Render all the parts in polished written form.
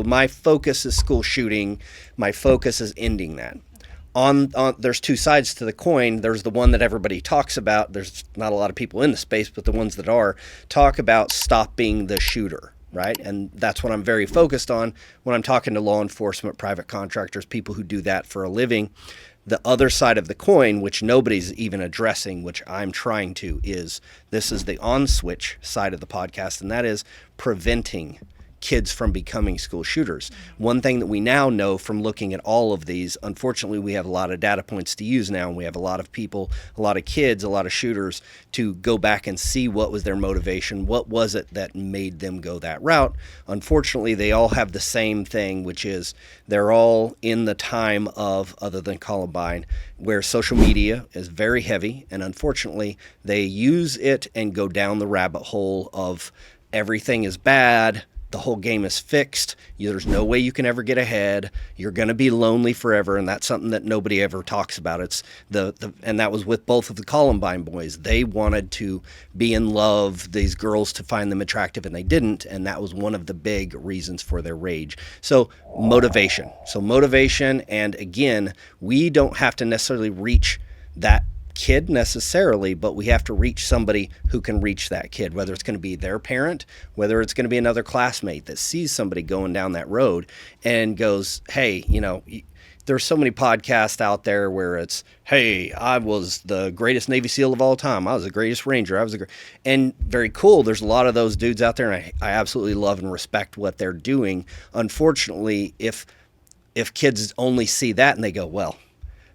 my focus is school shooting. My focus is ending that. There's two sides to the coin. There's the one that everybody talks about. There's not a lot of people in the space, but the ones that are talk about stopping the shooter, right? And that's what I'm very focused on when I'm talking to law enforcement, private contractors, people who do that for a living. The other side of the coin, which nobody's even addressing, which I'm trying to, is this is the on switch side of the podcast, and that is preventing kids from becoming school shooters. One thing that we now know from looking at all of these, unfortunately, we have a lot of data points to use now, and we have a lot of people, a lot of kids, a lot of shooters to go back and see what was their motivation, what was it that made them go that route. Unfortunately, they all have the same thing, which is they're all in the time of, other than Columbine, where social media is very heavy, and unfortunately, they use it and go down the rabbit hole of everything is bad, the whole game is fixed. There's no way you can ever get ahead. You're going to be lonely forever, and that's something that nobody ever talks about. It's and that was with both of the Columbine boys. They wanted to be in love, these girls to find them attractive, and they didn't, and that was one of the big reasons for their rage. So motivation. And again, we don't have to necessarily reach that kid necessarily, but we have to reach somebody who can reach that kid, whether it's going to be their parent, whether it's going to be another classmate that sees somebody going down that road and goes, hey, there's so many podcasts out there where it's, hey, I was the greatest Navy SEAL of all time. I was the greatest Ranger. And very cool. There's a lot of those dudes out there, and I absolutely love and respect what they're doing. Unfortunately, if kids only see that and they go, well,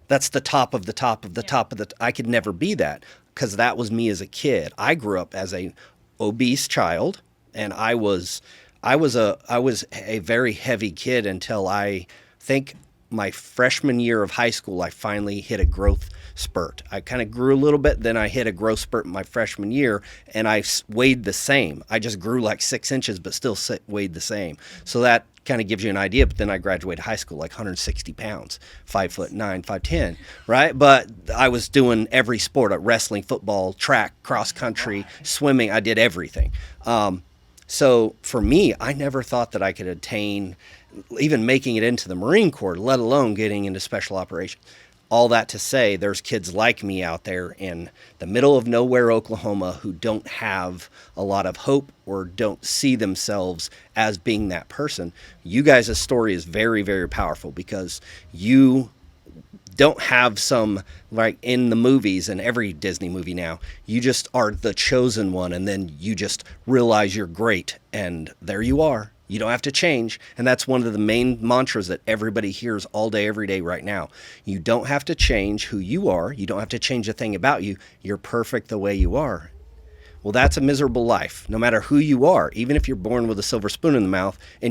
that's the top of the top of the top of the, I could never be that, because that was me as a kid. I grew up as a obese child, and I was a very heavy kid until I think my freshman year of high school. I finally hit a growth spurt. I kind of grew a little bit, then I hit a growth spurt in my freshman year, and I weighed the same. I just grew like 6 inches, but still weighed the same. So that kind of gives you an idea. But then I graduated high school like 160 pounds, 5'9", 5'10", right? But I was doing every sport: wrestling, football, track, cross country, swimming. I did everything. So for me, I never thought that I could attain even making it into the Marine Corps, let alone getting into special operations. All that to say, there's kids like me out there in the middle of nowhere, Oklahoma, who don't have a lot of hope or don't see themselves as being that person. You guys' story is very, very powerful, because you don't have some, like in the movies and every Disney movie now, you just are the chosen one, and then you just realize you're great, and there you are. You don't have to change. And that's one of the main mantras that everybody hears all day, every day right now. You don't have to change who you are. You don't have to change a thing about you. You're perfect the way you are. Well, that's a miserable life, no matter who you are. Even if you're born with a silver spoon in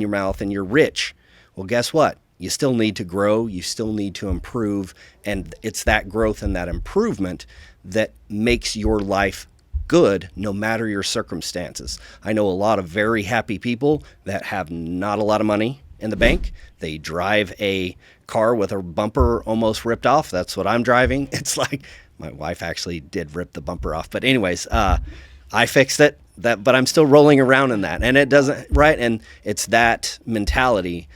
your mouth and you're rich, well, guess what? You still need to grow. You still need to improve. And it's that growth and that improvement that makes your life good, no matter your circumstances. I know a lot of very happy people that have not a lot of money in the bank. They drive a car with a bumper almost ripped off. That's what I'm driving. It's like, my wife actually did rip the bumper off. But anyways, I fixed it, but I'm still rolling around in that. And it doesn't, right? And it's that mentality.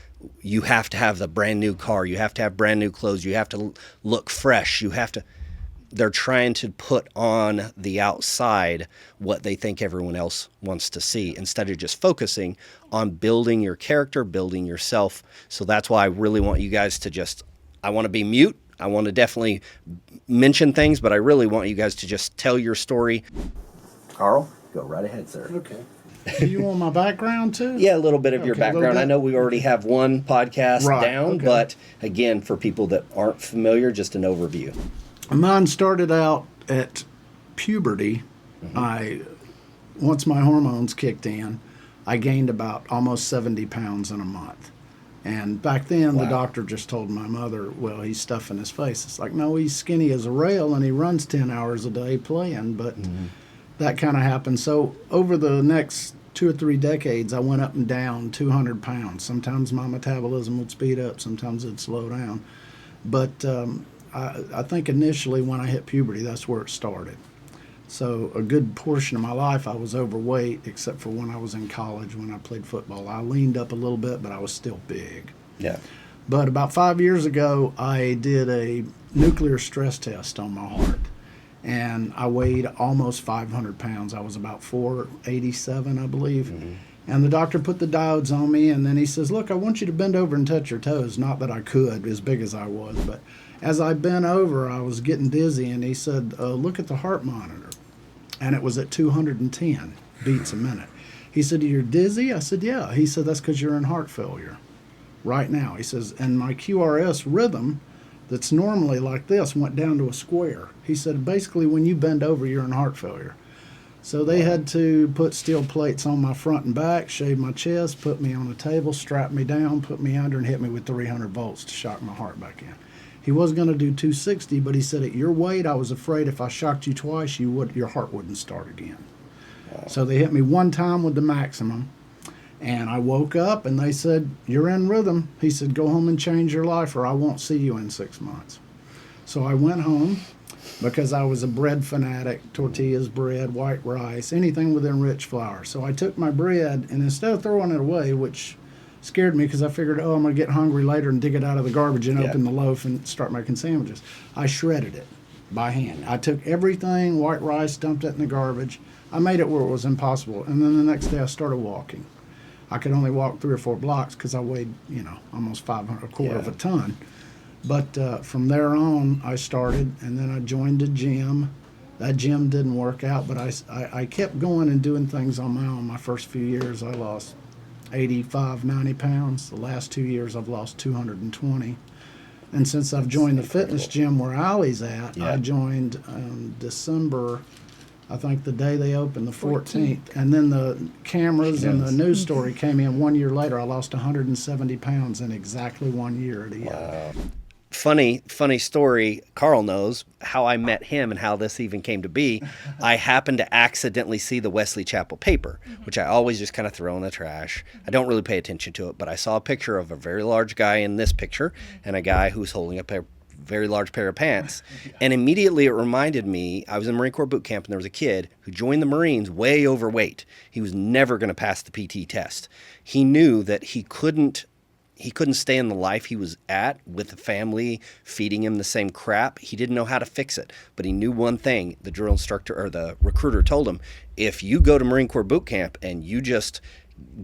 You have to have the brand new car. You have to have brand new clothes. You have to look fresh. They're trying to put on the outside what they think everyone else wants to see, instead of just focusing on building your character, building yourself. So that's why I really want you guys to I want to be mute. I want to definitely mention things, but I really want you guys to just tell your story. Karl, go right ahead, sir. Okay. Do you want my background too? Yeah, a little bit of your background. I know we already have one podcast down, but again, for people that aren't familiar, just an overview. Mine started out at puberty. Once my hormones kicked in, I gained about almost 70 pounds in a month. And back then, the doctor just told my mother, well, he's stuffing his face. It's like, no, he's skinny as a rail, and he runs 10 hours a day playing. But that kind of happened. So over the next 2 or 3 decades, I went up and down 200 pounds. Sometimes my metabolism would speed up. Sometimes it'd slow down. But I think initially when I hit puberty, that's where it started. So a good portion of my life I was overweight, except for when I was in college when I played football. I leaned up a little bit, but I was still big. Yeah. But about 5 years ago, I did a nuclear stress test on my heart. And I weighed almost 500 pounds. I was about 487, I believe. Mm-hmm. And the doctor put the diodes on me, and then he says, look, I want you to bend over and touch your toes. Not that I could, as big as I was, but as I bent over, I was getting dizzy, and he said, look at the heart monitor. And it was at 210 beats a minute. He said, you're dizzy? I said, yeah. He said, that's because you're in heart failure right now. He says, and my QRS rhythm that's normally like this went down to a square. He said, basically, when you bend over, you're in heart failure. So they had to put steel plates on my front and back, shave my chest, put me on a table, strap me down, put me under, and hit me with 300 volts to shock my heart back in. He was going to do 260, but he said, at your weight, I was afraid if I shocked you twice, your heart wouldn't start again. Wow. So they hit me one time with the maximum, and I woke up, and they said, you're in rhythm. He said, go home and change your life, or I won't see you in 6 months. So I went home. Because I was a bread fanatic, tortillas, bread, white rice, anything with enriched flour. So I took my bread, and instead of throwing it away, which scared me because I figured, I'm going to get hungry later and dig it out of the garbage and open the loaf and start making sandwiches, I shredded it by hand. I took everything, white rice, dumped it in the garbage. I made it where it was impossible. And then the next day I started walking. I could only walk 3 or 4 blocks because I weighed, almost 500, a quarter of a ton. But from there on, I started, and then I joined a gym. That gym didn't work out, but I kept going and doing things on my own. My first few years, I lost 85, 90 pounds. The last 2 years, I've lost 220. And since I've joined the fitness gym where Ally's at, I joined December, I think the day they opened, the 14th. And then the cameras and the news story came in 1 year later. I lost 170 pounds in exactly 1 year at EO. Wow. Funny story. Karl knows how I met him and how this even came to be. I happened to accidentally see the Wesley Chapel paper, which I always just kind of throw in the trash. I don't really pay attention to it, but I saw a picture of a very large guy in this picture and a guy who's holding a very large pair of pants. And immediately it reminded me, I was in Marine Corps boot camp, and there was a kid who joined the Marines way overweight. He was never going to pass the PT test. He knew that he couldn't stay in the life he was at with the family feeding him the same crap. He didn't know how to fix it, but he knew one thing. The drill instructor or the recruiter told him, if you go to Marine Corps boot camp and you just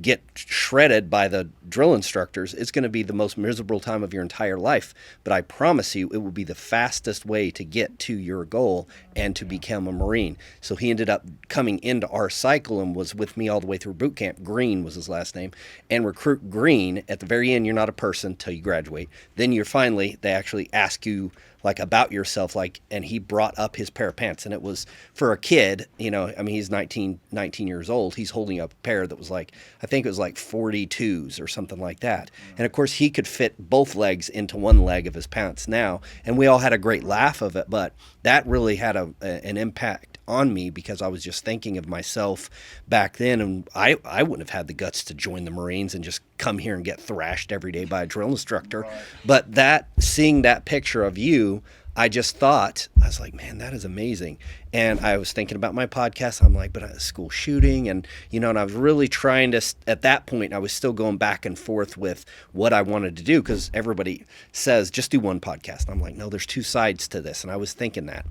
get shredded by the drill instructors, it's going to be the most miserable time of your entire life. But I promise you, it will be the fastest way to get to your goal and to become a Marine. So he ended up coming into our cycle and was with me all the way through boot camp. Green was his last name. And recruit Green, at the very end, you're not a person till you graduate. Then they actually ask you about yourself, and he brought up his pair of pants, and it was for a kid, he's 19 years old. He's holding up a pair that was I think it was 42s or something like that. And of course he could fit both legs into one leg of his pants now. And we all had a great laugh of it, but that really had an impact on me because I was just thinking of myself back then, and I wouldn't have had the guts to join the Marines and just come here and get thrashed every day by a drill instructor. Right. But seeing that picture of you, I just thought, I was like, man, that is amazing. And I was thinking about my podcast. I'm like, but a school shooting, and and I was really trying to, at that point, I was still going back and forth with what I wanted to do, because everybody says, just do one podcast. I'm like, no, there's 2 sides to this. And I was thinking that.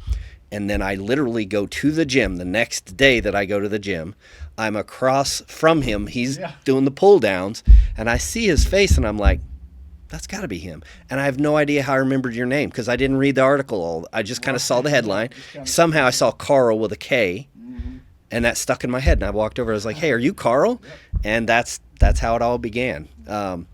And then I literally go to the gym. The next day that I go to the gym, I'm across from him. He's doing the pull downs, and I see his face, and I'm like, that's got to be him. And I have no idea how I remembered your name because I didn't read the article. I just kind of saw the headline. Somehow I saw Karl with a K, and that stuck in my head. And I walked over. I was like, hey, are you Karl? And that's how it all began.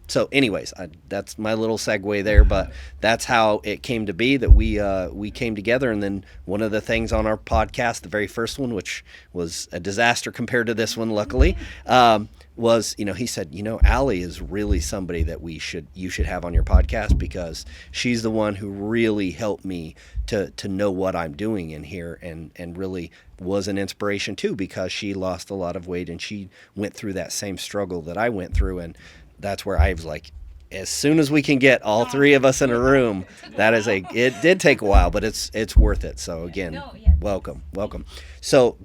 So anyways, that's my little segue there, but that's how it came to be that we came together. And then one of the things on our podcast, the very first one, which was a disaster compared to this one, luckily, was, he said, Ally is really somebody that you should have on your podcast, because she's the one who really helped me to know what I'm doing in here, and really was an inspiration too, because she lost a lot of weight and she went through that same struggle that I went through. And that's where I was like, as soon as we can get all 3 of us in a room, it did take a while, but it's worth it. So again, welcome. So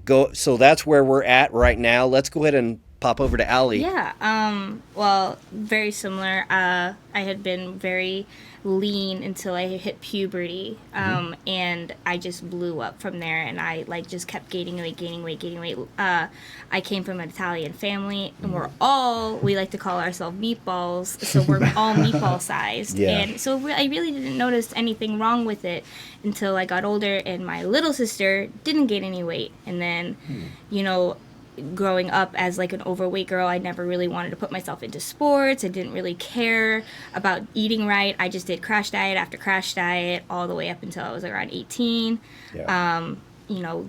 that's where we're at right now. Let's go ahead and pop over to Ally. Yeah. Well, very similar. I had been very lean until I hit puberty, and I just blew up from there. And I just kept gaining weight. I came from an Italian family, and we like to call ourselves meatballs. So we're all meatball sized. Yeah. And so I really didn't notice anything wrong with it until I got older, and my little sister didn't gain any weight. And then, growing up as an overweight girl, I never really wanted to put myself into sports. I didn't really care about eating right. I just did crash diet after crash diet all the way up until I was around 18. Yeah.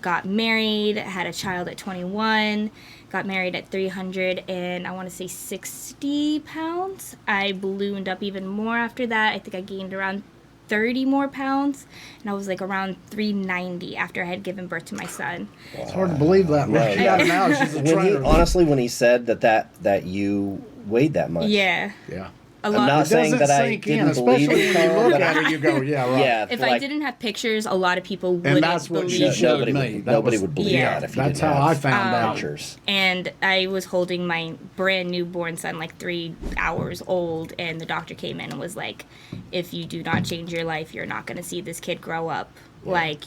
Got married, had a child at 21, got married at 300 and I want to say 60 pounds. I ballooned up even more after that. I think I gained around 30 more pounds, and I was around 390 after I had given birth to my son. It's hard to believe that. Right. Yeah, now she's a trainer. Honestly, when he said that you weighed that much. Yeah. A I'm lot. not saying that I sink in, didn't believe especially it, when you Karl, look but at it, you go, yeah, right. yeah. If I didn't have pictures, a lot of people wouldn't that's what she believe. showed nobody me. would, That nobody was- would believe Yeah. that if you That's didn't how have I found out. pictures. And I was holding my brand newborn son 3 hours old, and the doctor came in and was like, if you do not change your life, you're not going to see this kid grow up.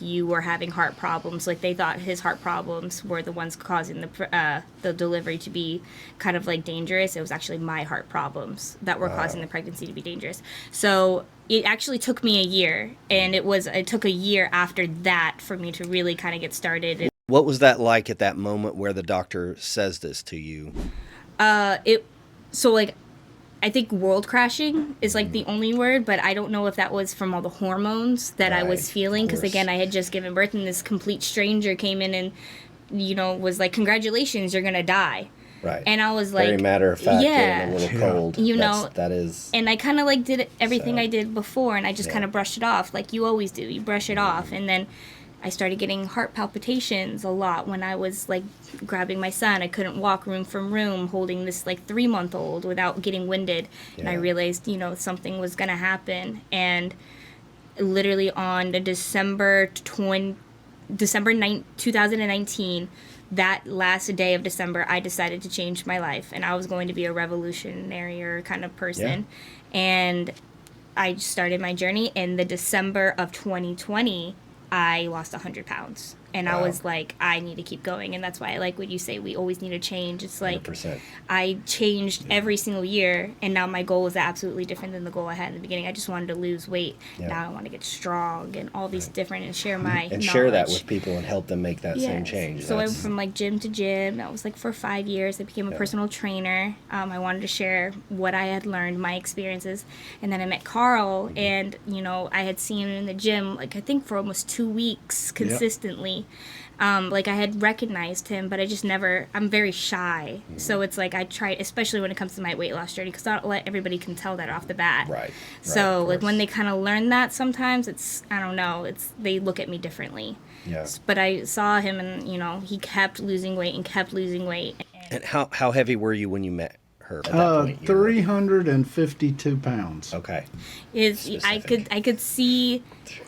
You were having heart problems. They thought his heart problems were the ones causing the delivery to be kind of dangerous. It was actually my heart problems that were causing the pregnancy to be dangerous. So it actually took me a year, and it took a year after that for me to really kind of get started. What was that like at that moment where the doctor says this to you? I think world crashing is the only word, but I don't know if that was from all the hormones that I was Right, feeling, of because course. again, I had just given birth, and this complete stranger came in and was like, congratulations, you're gonna die. Right. And I was like, very matter of fact, yeah. and a little cold. That is. And I kind of did everything So, I did before, and I just kind of brushed it off like you always do. You brush it off, and then I started getting heart palpitations a lot when I was grabbing my son. I couldn't walk room from room holding this 3-month-old without getting winded. And I Yeah. realized, something was going to happen. And literally on the December 9th, 2019, that last day of December, I decided to change my life. And I was going to be a revolutionary kind of person. Yeah. And I started my journey in the December of 2020. I lost 100 pounds, and Wow. I was like, I need to keep going. And that's why I like what you say, we always need to change. It's 100%. I changed every single year, and now my goal is absolutely different than the goal I had in the beginning. I just wanted to lose weight. Yeah. Now I want to get strong and all these different, and share my And share that knowledge. with people and help them make that same Yes. change. So I went That's- from gym to gym. That was for 5 years. I became a personal trainer. I wanted to share what I had learned, my experiences, and then I met Karl, and I had seen him in the gym I think for almost 2 weeks consistently. I had recognized him, but I just never. I'm very shy, so it's I try, especially when it comes to my weight loss journey, because not everybody can tell that off the bat. Right. So of course. when they kind of learn that, sometimes I don't know. They look at me differently. Yeah. But I saw him, and he kept losing weight and kept losing weight. And how heavy were you when you met her? At that point? You were- 352 pounds. Okay. I could see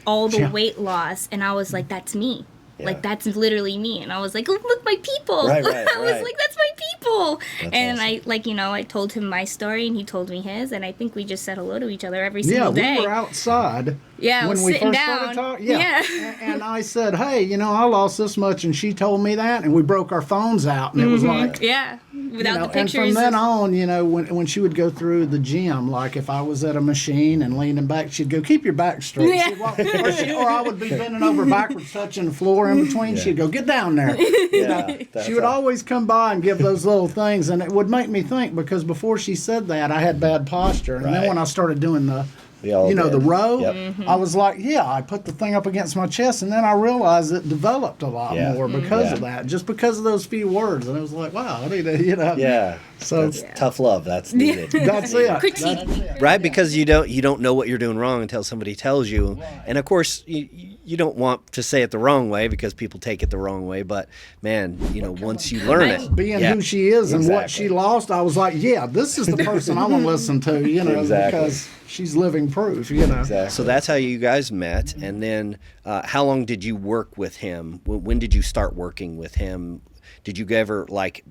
all the Yeah. weight loss, and I was like, that's me. Yeah. That's literally me. And I was like, oh, look, my people. Right, I was right. like, that's my people. That's and awesome. I told him my story, and he told me his, and I think we just said hello to each other every Yeah, single day. we were outside. Yeah, I when was we sitting first down. started talking. Yeah. And I said, hey, I lost this much, and she told me that, and we broke our phones out, and it was like, Yeah, without the and pictures. from then on, when she would go through the gym, if I was at a machine and leaning back, she'd go, keep your back straight. Yeah. She'd walk- or I would be bending over backwards, touching the floor in between. She'd go, get down there. Yeah. She would always come by and give those little things, and it would make me think, because before she said that, I had bad posture, and then Right. when I started doing the We all did. the row, Yep. I was like, I put the thing up against my chest, and then I realized it developed a lot Yeah. more because Yeah. of that, just because of those few words, and it was like, wow, I need to, Yeah. So That's tough love. That's needed. that's it. Critique. That's it. Right, because you don't know what you're doing wrong until somebody tells you, and of course you don't want to say it the wrong way because people take it the wrong way. But man, once you learn it, Being yeah, who she is and what exactly. she lost, I was like, this is the person I want to listen to, Exactly. because she's living proof, you know. Exactly. So that's how you guys met. And then how long did you work with him? When did you start working with him? Did you ever, like,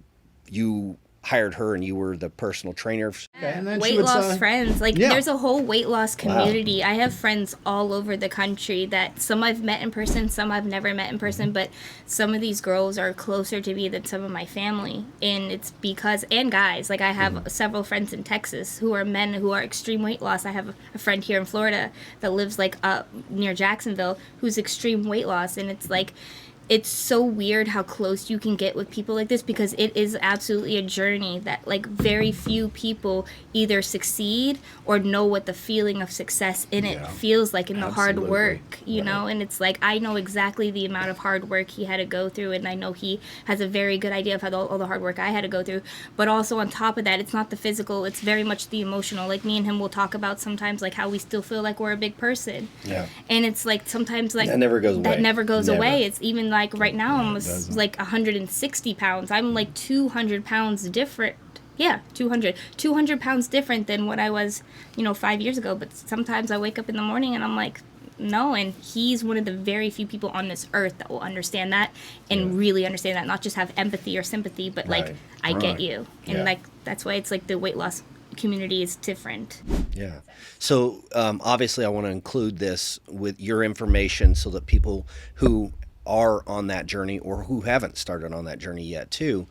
you hired her and you were the personal trainer? And then she Weight would loss say, friends. Like, Yeah. there's a whole weight loss community. I have friends all over the country that some I've met in person, some I've never met in person, but some of these girls are closer to me than some of my family. And it's because, and guys, like I have several friends in Texas who are men who are extreme weight loss. I have a friend here in Florida that lives like up near Jacksonville who's extreme weight loss. And it's like, it's so weird how close you can get with people like this, because it is absolutely a journey that, like, very few people either succeed or know what the feeling of success in it feels like in the hard Absolutely. work, you know. And it's like, I know exactly the amount of hard work he had to go through, and I know he has a very good idea of how all the hard work I had to go through. But also on top of that, it's not the physical, it's very much the emotional. Like, me and him will talk about sometimes, like, how we still feel like we're a big person. Yeah. And it's like, sometimes, like, That never goes away. that never goes Never. away. It's even like right now, I'm doesn't. like 160 pounds. I'm like 200 pounds different. Yeah, 200 pounds different than what I was, 5 years ago. But sometimes I wake up in the morning and I'm like, no. And he's one of the very few people on this earth that will understand that and really understand that, not just have empathy or sympathy, but like, Right. I get Right. you. And Yeah. like, that's why it's like the weight loss community is different. Yeah. So obviously, I want to include this with your information so that people who are on that journey or who haven't started on that journey yet too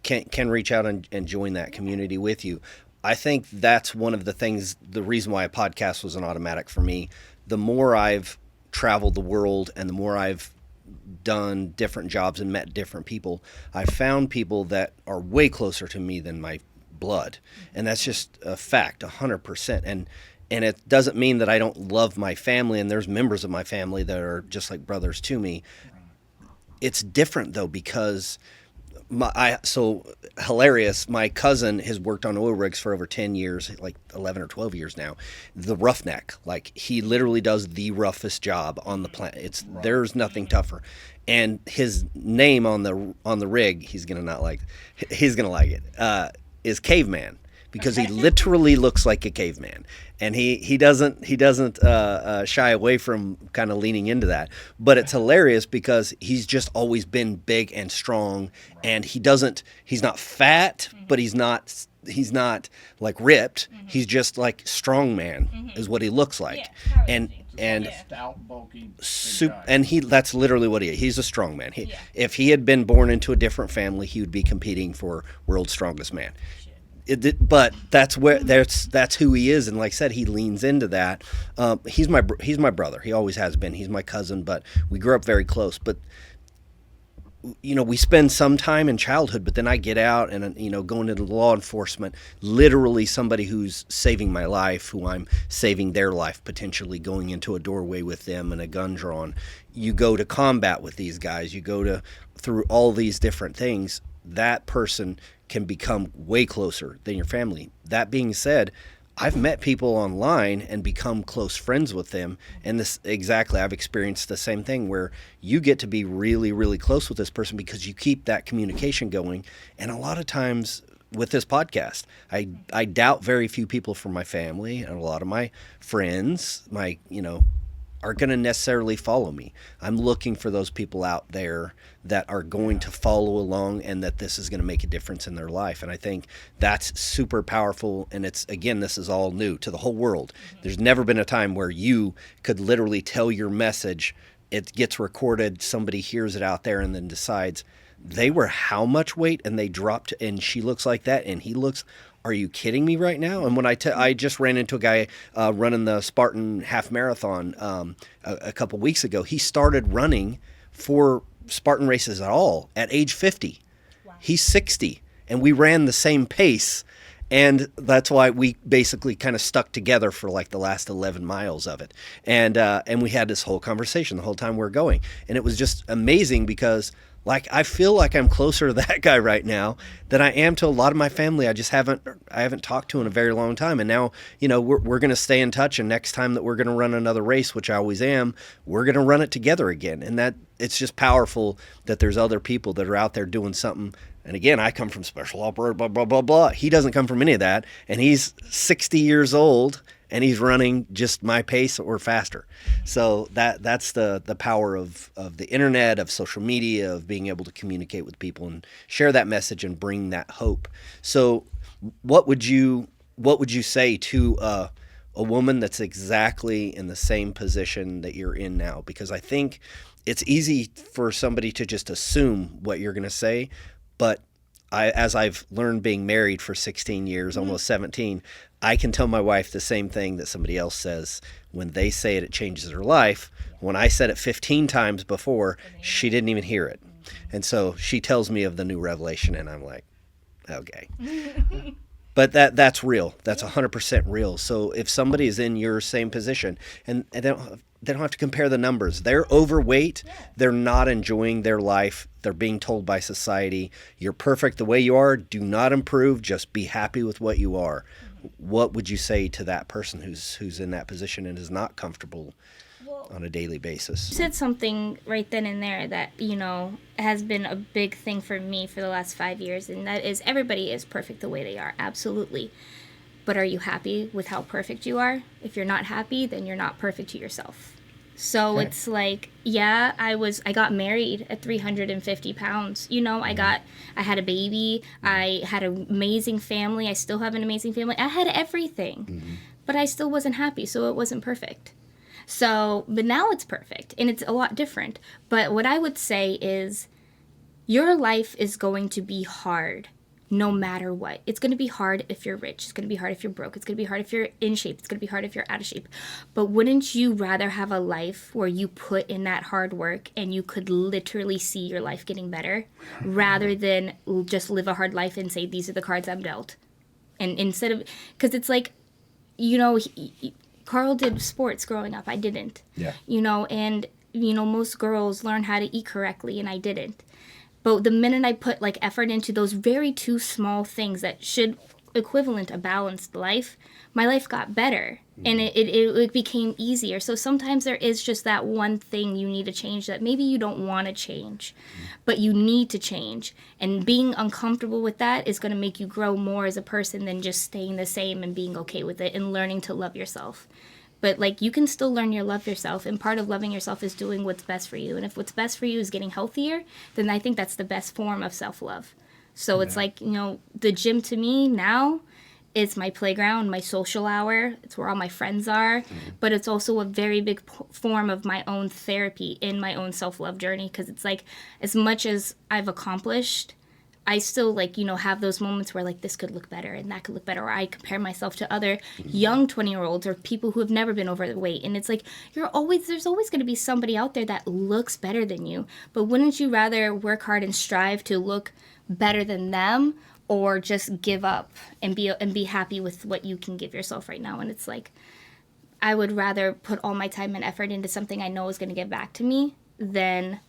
can reach out and join that community with you. I think that's one of the things, the reason why a podcast was an automatic for me. The more I've traveled the world and the more I've done different jobs and met different people, I found people that are way closer to me than my blood. And that's just a fact, 100%. And it doesn't mean that I don't love my family, and there's members of my family that are just like brothers to me. It's different though, because so hilarious. My cousin has worked on oil rigs for over 10 years, like 11 or 12 years now. The roughneck, like he literally does the roughest job on the planet. There's nothing tougher. And his name on the rig, he's gonna like it, is Caveman. Because he literally looks like a caveman, and he doesn't shy away from kind of leaning into that. But it's hilarious because he's just always been big and strong, and he's not fat, but he's not like ripped. He's just like strong man is what he looks like, and Stout, bulky, and that's literally what he is. He's a strong man. If he had been born into a different family, he would be competing for world's strongest man. But that's who he is, and like I said, he leans into that. He's my brother. He always has been. He's my cousin, but we grew up very close. But we spend some time in childhood, but then I get out and going into law enforcement. Literally, somebody who's saving my life, who I'm saving their life, potentially going into a doorway with them and a gun drawn. You go to combat with these guys. You go through all these different things. That person can become way closer than your family. That being said, I've met people online and become close friends with them, and I've experienced the same thing where you get to be really, really close with this person because you keep that communication going. And a lot of times with this podcast, I doubt very few people from my family and a lot of my friends, are going to necessarily follow me. I'm looking for those people out there that are going to follow along and that this is going to make a difference in their life. And I think that's super powerful. And this is all new to the whole world. There's never been a time where you could literally tell your message, it gets recorded, somebody hears it out there and then decides they were how much weight and they dropped and she looks like that and he looks. Are you kidding me right now? And when I just ran into a guy running the Spartan half marathon a couple weeks ago. He started running for Spartan races at all at age 50. Wow. He's 60, and we ran the same pace. And that's why we basically kind of stuck together for like the last 11 miles of it. And we had this whole conversation the whole time we were going. And it was just amazing because I feel like I'm closer to that guy right now than I am to a lot of my family. I haven't talked to in a very long time. And now, we're going to stay in touch. And next time that we're going to run another race, which I always am, we're going to run it together again. And that it's just powerful that there's other people that are out there doing something. And again, I come from special operator, blah, blah, blah, blah. He doesn't come from any of that. And he's 60 years old and he's running just my pace or faster. So that's the power of the internet, of social media, of being able to communicate with people and share that message and bring that hope. So what would you say to a woman that's exactly in the same position that you're in now? Because I think it's easy for somebody to just assume what you're going to say, but as I've learned being married for 16 years, almost 17, I can tell my wife the same thing that somebody else says. When they say it, it changes her life. When I said it 15 times before, she didn't even hear it. And so she tells me of the new revelation, and I'm like, okay. But that's real. That's 100% real. So if somebody is in your same position, and they don't have to compare the numbers. They're overweight. They're not enjoying their life. They're being told by society, you're perfect the way you are. Do not improve. Just be happy with what you are. What would you say to that person who's in that position and is not comfortable on a daily basis? You said something right then and there that, has been a big thing for me for the last 5 years, and that is everybody is perfect the way they are. Absolutely. But are you happy with how perfect you are? If you're not happy, then you're not perfect to yourself. So okay. It's like, yeah, I got married at 350 pounds. I had a baby. I had an amazing family. I still have an amazing family. I had everything, but I still wasn't happy. So it wasn't perfect. So, but now it's perfect and it's a lot different. But what I would say is your life is going to be hard no matter what. It's going to be hard if you're rich. It's going to be hard if you're broke. It's going to be hard if you're in shape. It's going to be hard if you're out of shape. But wouldn't you rather have a life where you put in that hard work and you could literally see your life getting better rather than just live a hard life and say, these are the cards I'm dealt? And instead of, because it's like, Karl did sports growing up. I didn't. Yeah. And, most girls learn how to eat correctly and I didn't. But the minute I put effort into those very two small things that should equivalent a balanced life, my life got better and it became easier. So sometimes there is just that one thing you need to change that maybe you don't want to change, but you need to change. And being uncomfortable with that is going to make you grow more as a person than just staying the same and being okay with it and learning to love yourself. But you can still learn to love yourself, and part of loving yourself is doing what's best for you. And if what's best for you is getting healthier, then I think that's the best form of self-love. So it's the gym to me now is my playground, my social hour. It's where all my friends are. But it's also a very big form of my own therapy in my own self-love journey, because it's as much as I've accomplished, I still have those moments where this could look better and that could look better, or I compare myself to other young 20-year-olds or people who have never been overweight, and it's there's always going to be somebody out there that looks better than you. But wouldn't you rather work hard and strive to look better than them, or just give up and be happy with what you can give yourself right now? And it's I would rather put all my time and effort into something I know is going to give back to me than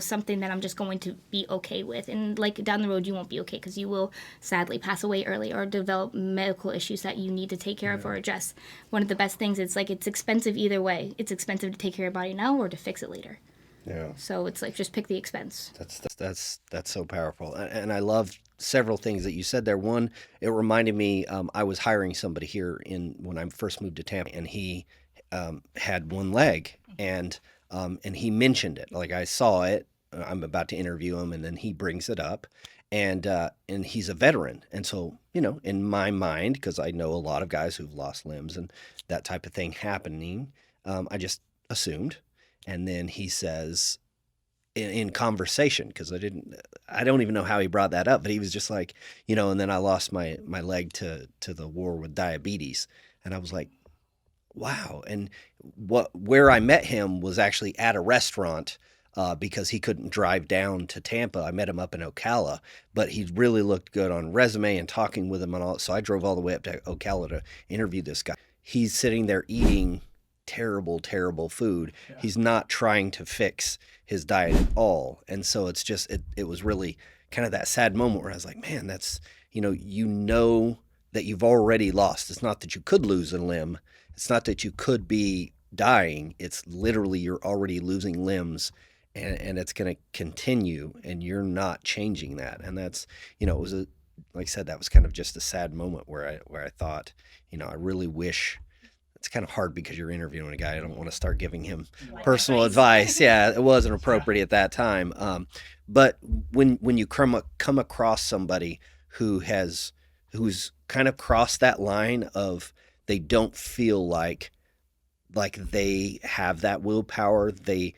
something that I'm just going to be okay with. And down the road, you won't be okay because you will sadly pass away early or develop medical issues that you need to take care of or address. One of the best things, it's expensive either way. It's expensive to take care of your body now or to fix it later. Yeah. So it's just pick the expense. That's so powerful. And I love several things that you said there. One, it reminded me, I was hiring somebody here when I first moved to Tampa, and he had one leg, and he mentioned it. I saw it. I'm about to interview him, and then he brings it up, and he's a veteran. And so, in my mind, because I know a lot of guys who've lost limbs and that type of thing happening, I just assumed. And then he says, in conversation, because I don't even know how he brought that up, but he was just and then I lost my leg to the war with diabetes, and I was like, wow. And where I met him was actually at a restaurant, because he couldn't drive down to Tampa. I met him up in Ocala, but he really looked good on resume and talking with him and all. So I drove all the way up to Ocala to interview this guy. He's sitting there eating terrible, terrible food. Yeah. He's not trying to fix his diet at all. And so it's just, it was really kind of that sad moment where I was like, man, that's, that you've already lost. It's not that you could lose a limb. It's not that you could be dying. It's literally you're already losing limbs, and it's going to continue, and you're not changing that. And that's, it was like I said, that was kind of just a sad moment where I thought, I really wish it's kind of hard because you're interviewing a guy. I don't want to start giving him personal advice. Yeah, it wasn't appropriate at that time. But when you come across somebody who's kind of crossed that line of they don't feel like they have that willpower, they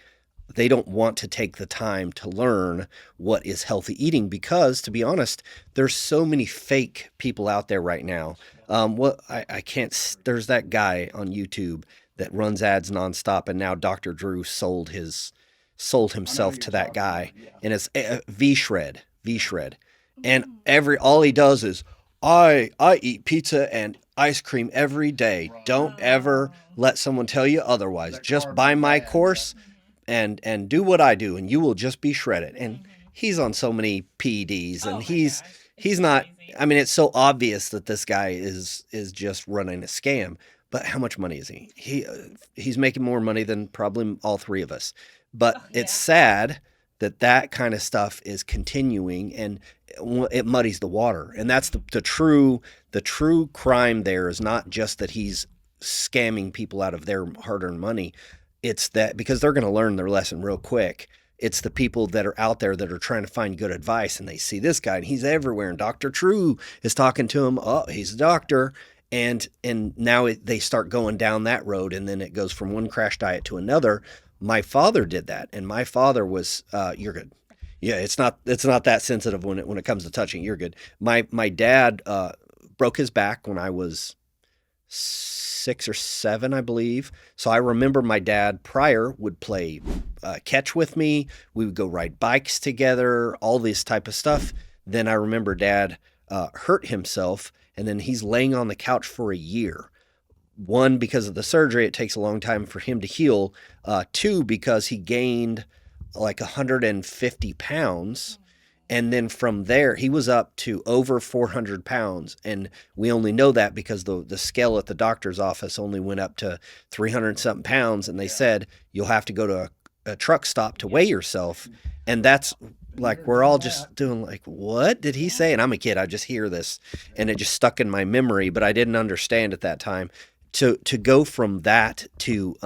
don't want to take the time to learn what is healthy eating because, to be honest, there's so many fake people out there right now. I can't. There's that guy on YouTube that runs ads nonstop, and now Dr. Drew sold himself to that guy, and it's V Shred, and all he does is I eat pizza and ice cream every day. Don't ever let someone tell you otherwise. Just buy my course and do what I do, and you will just be shredded. And he's on so many PEDs, and he's not. I mean, it's so obvious that this guy is just running a scam. But how much money is he? He's making more money than probably all three of us. But it's sad that kind of stuff is continuing, and it muddies the water. And that's the true crime. There is not just that he's scamming people out of their hard-earned money. It's that because they're going to learn their lesson real quick. It's the people that are out there that are trying to find good advice, and they see this guy and he's everywhere, and Dr. True is talking to him. Oh, he's a doctor. And now they start going down that road, and then it goes from one crash diet to another. My father did that, and my father was you're good. Yeah, it's not that sensitive when it comes to touching. You're good. My dad broke his back when I was 6 or 7, I believe. So I remember my dad prior would play catch with me. We would go ride bikes together, all this type of stuff. Then I remember Dad hurt himself, and then he's laying on the couch for a year. 1, because of the surgery, it takes a long time for him to heal. 2, because he gained like 150 pounds. And then from there, he was up to over 400 pounds. And we only know that because the scale at the doctor's office only went up to 300 something pounds. And they said, you'll have to go to a truck stop to weigh yourself. And that's like, we're all just doing like, what did he say? And I'm a kid. I just hear this and it just stuck in my memory, but I didn't understand at that time. To go from that to,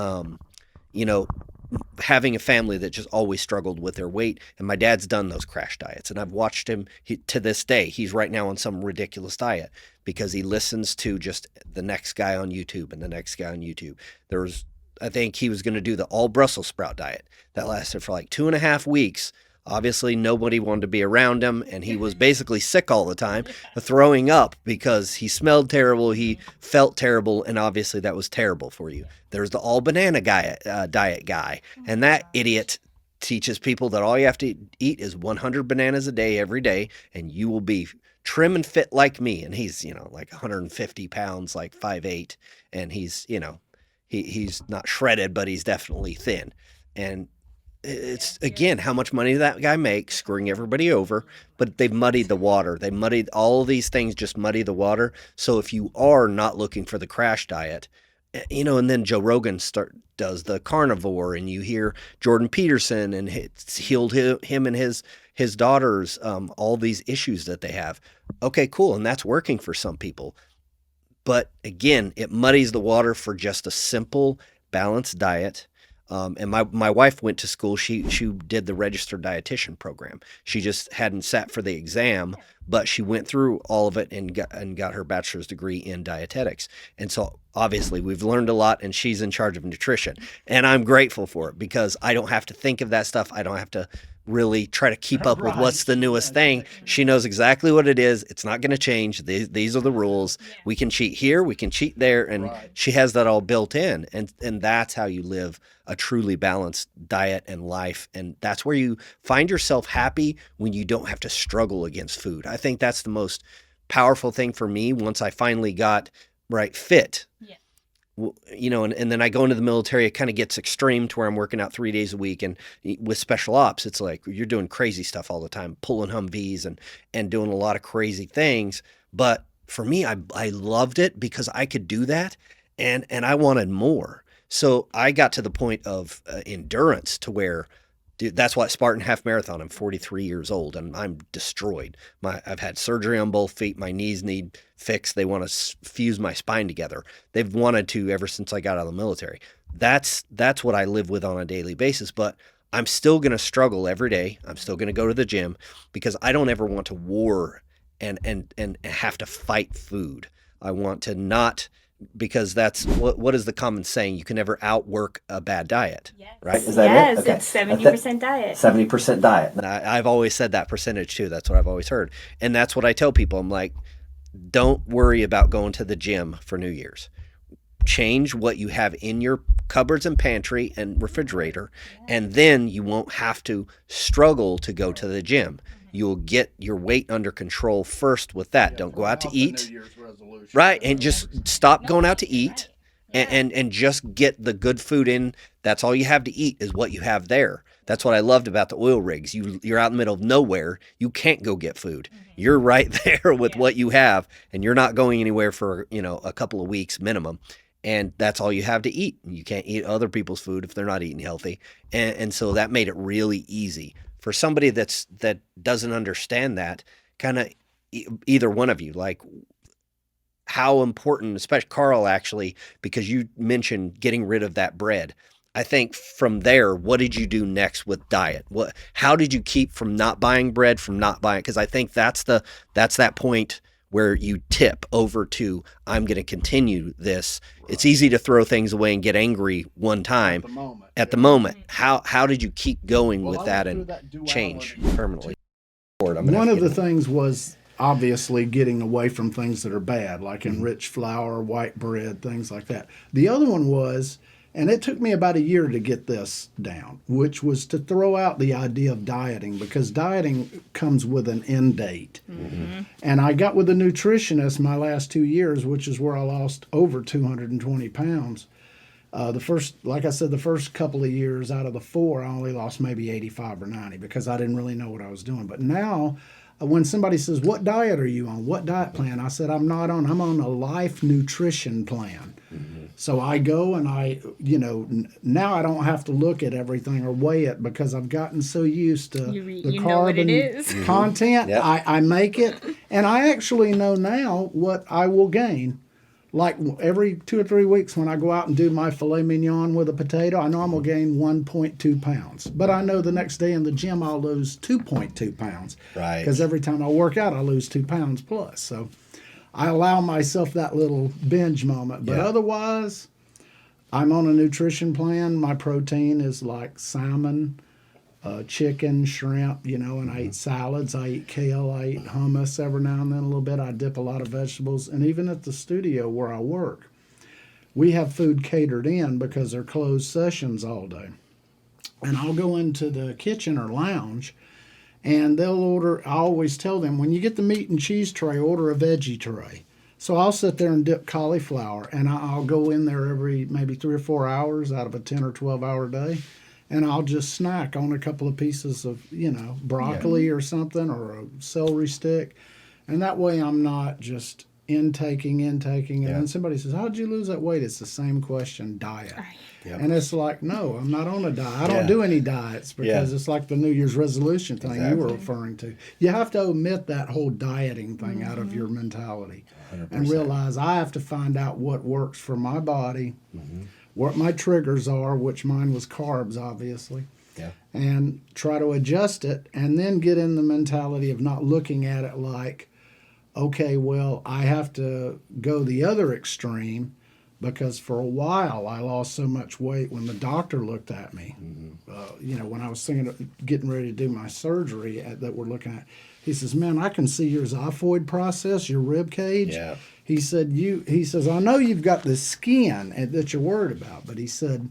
having a family that just always struggled with their weight. And my dad's done those crash diets, and I've watched him to this day. He's right now on some ridiculous diet because he listens to just the next guy on YouTube and the next guy on YouTube. I think he was going to do the all Brussels sprout diet that lasted for like 2.5 weeks. Obviously, nobody wanted to be around him, and he was basically sick all the time, throwing up because he smelled terrible, he felt terrible, and obviously that was terrible for you. There's the all banana diet guy, and that idiot teaches people that all you have to eat is 100 bananas a day every day, and you will be trim and fit like me. And he's like 150 pounds, like 5'8", and he's he's not shredded, but he's definitely thin. And it's, again, how much money that guy makes, screwing everybody over, but they've muddied the water. They muddied all these things, just muddy the water. So if you are not looking for the crash diet, and then Joe Rogan does the carnivore, and you hear Jordan Peterson, and it's healed him and his daughters, all these issues that they have. Okay, cool, and that's working for some people. But again, it muddies the water for just a simple, balanced diet. And my wife went to school. She did the registered dietitian program. She just hadn't sat for the exam, but she went through all of it and got her bachelor's degree in dietetics. And so obviously we've learned a lot, and she's in charge of nutrition. And I'm grateful for it because I don't have to think of that stuff. I don't have to really try to keep up with what's the newest thing. She knows exactly what it is. It's not going to change. These are the rules. We can cheat here, we can cheat there, and she has that all built in. And that's how you live a truly balanced diet and life. And that's where you find yourself happy, when you don't have to struggle against food. I think that's the most powerful thing for me once I finally got fit. Yeah. And then I go into the military, it kind of gets extreme to where I'm working out 3 days a week. And with special ops, it's like you're doing crazy stuff all the time, pulling Humvees and doing a lot of crazy things. But for me, I loved it because I could do that, and I wanted more. So I got to the point of endurance to where Dude, that's why Spartan half marathon. I'm 43 years old and I'm destroyed. I've had surgery on both feet. My knees need fixed. They want to fuse my spine together. They've wanted to ever since I got out of the military. That's what I live with on a daily basis. But I'm still going to struggle every day. I'm still going to go to the gym because I don't ever want to war and have to fight food. I want to not, because that's what is the common saying? You can never outwork a bad diet, right? Is that yes, it? Okay. it's 70% diet. 70% diet. And I've always said that percentage too. That's what I've always heard. And that's what I tell people. I'm like, don't worry about going to the gym for New Year's. Change what you have in your cupboards and pantry and refrigerator, and then you won't have to struggle to go to the gym. You'll get your weight under control first with that. Don't go out to eat. Right, and just stop going out to eat and just get the good food in. That's all you have to eat is what you have there. That's what I loved about the oil rigs. You're out in the middle of nowhere. You can't go get food. You're right there with what you have, and you're not going anywhere for, a couple of weeks minimum. And that's all you have to eat. You can't eat other people's food if they're not eating healthy. And so that made it really easy. For somebody that doesn't understand that, kind of either one of you, like how important, especially Karl actually, because you mentioned getting rid of that bread. I think from there, what did you do next with diet? How did you keep from not buying bread, from not buying? Because I think that's that point where you tip over to, I'm going to continue this. Right. It's easy to throw things away and get angry one time. At the moment. How did you keep going with that and change permanently? One of the things was obviously getting away from things that are bad, like enriched flour, white bread, things like that. The other one was, and it took me about a year to get this down, which was to throw out the idea of dieting, because dieting comes with an end date. Mm-hmm. And I got with a nutritionist my last 2 years, which is where I lost over 220 pounds. Like I said, the first couple of years out of the 4, I only lost maybe 85 or 90 because I didn't really know what I was doing. But now, when somebody says, what diet are you on? What diet plan? I said, I'm on a life nutrition plan. Mm-hmm. So I go and now I don't have to look at everything or weigh it because I've gotten so used to the carb content. Yep. I make it, and I actually know now what I will gain. Like every 2 or 3 weeks when I go out and do my filet mignon with a potato, I know I'm going to gain 1.2 pounds. But I know the next day in the gym I'll lose 2.2 pounds. Right. Because every time I work out, I lose 2 pounds plus. So I allow myself that little binge moment. But otherwise, I'm on a nutrition plan. My protein is like salmon, chicken, shrimp, and I eat salads, I eat kale, I eat hummus every now and then a little bit. I dip a lot of vegetables. And even at the studio where I work, we have food catered in because they're closed sessions all day. And I'll go into the kitchen or lounge, and they'll order. I always tell them, when you get the meat and cheese tray, order a veggie tray. So I'll sit there and dip cauliflower, and I'll go in there every maybe 3 or 4 hours out of a 10 or 12 hour day. And I'll just snack on a couple of pieces of, broccoli or something, or a celery stick. And that way I'm not just intaking. And then somebody says, how did you lose that weight? It's the same question, diet. Yep. And it's like, no, I'm not on a diet. I don't do any diets because it's like the New Year's resolution thing you were referring to. You have to omit that whole dieting thing out of your mentality 100%. And realize I have to find out what works for my body. Mm-hmm. What my triggers are, which mine was carbs, obviously, and try to adjust it, and then get in the mentality of not looking at it like, okay, well, I have to go the other extreme, because for a while I lost so much weight when the doctor looked at me. Mm-hmm. When I was getting ready to do my surgery that we're looking at, he says, man, I can see your xiphoid process, your rib cage. Yeah. He said, I know you've got the skin that you're worried about, but he said,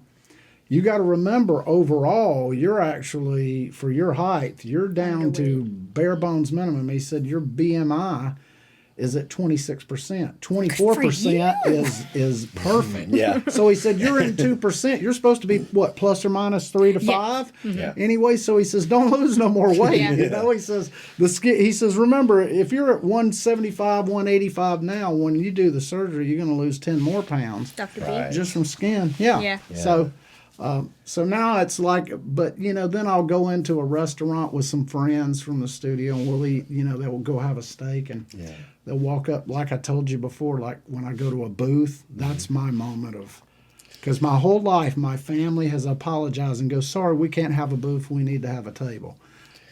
you got to remember overall, you're actually, for your height, you're down to bare bones minimum. He said, your BMI is at 26%. 24% is perfect. Yeah. So he said, you're in 2%. You're supposed to be, what, plus or minus 3 to 5? Mm-hmm. Yeah. Anyway, so he says, don't lose no more weight. He says, he says, remember, if you're at 175, 185 now, when you do the surgery, you're going to lose 10 more pounds. Dr. B. Just from skin. Yeah. So So now it's like, but then I'll go into a restaurant with some friends from the studio, and we'll eat. They'll go have a steak, and they'll walk up, like I told you before, like when I go to a booth, that's my moment of, because my whole life my family has apologized and go, sorry, we can't have a booth, we need to have a table.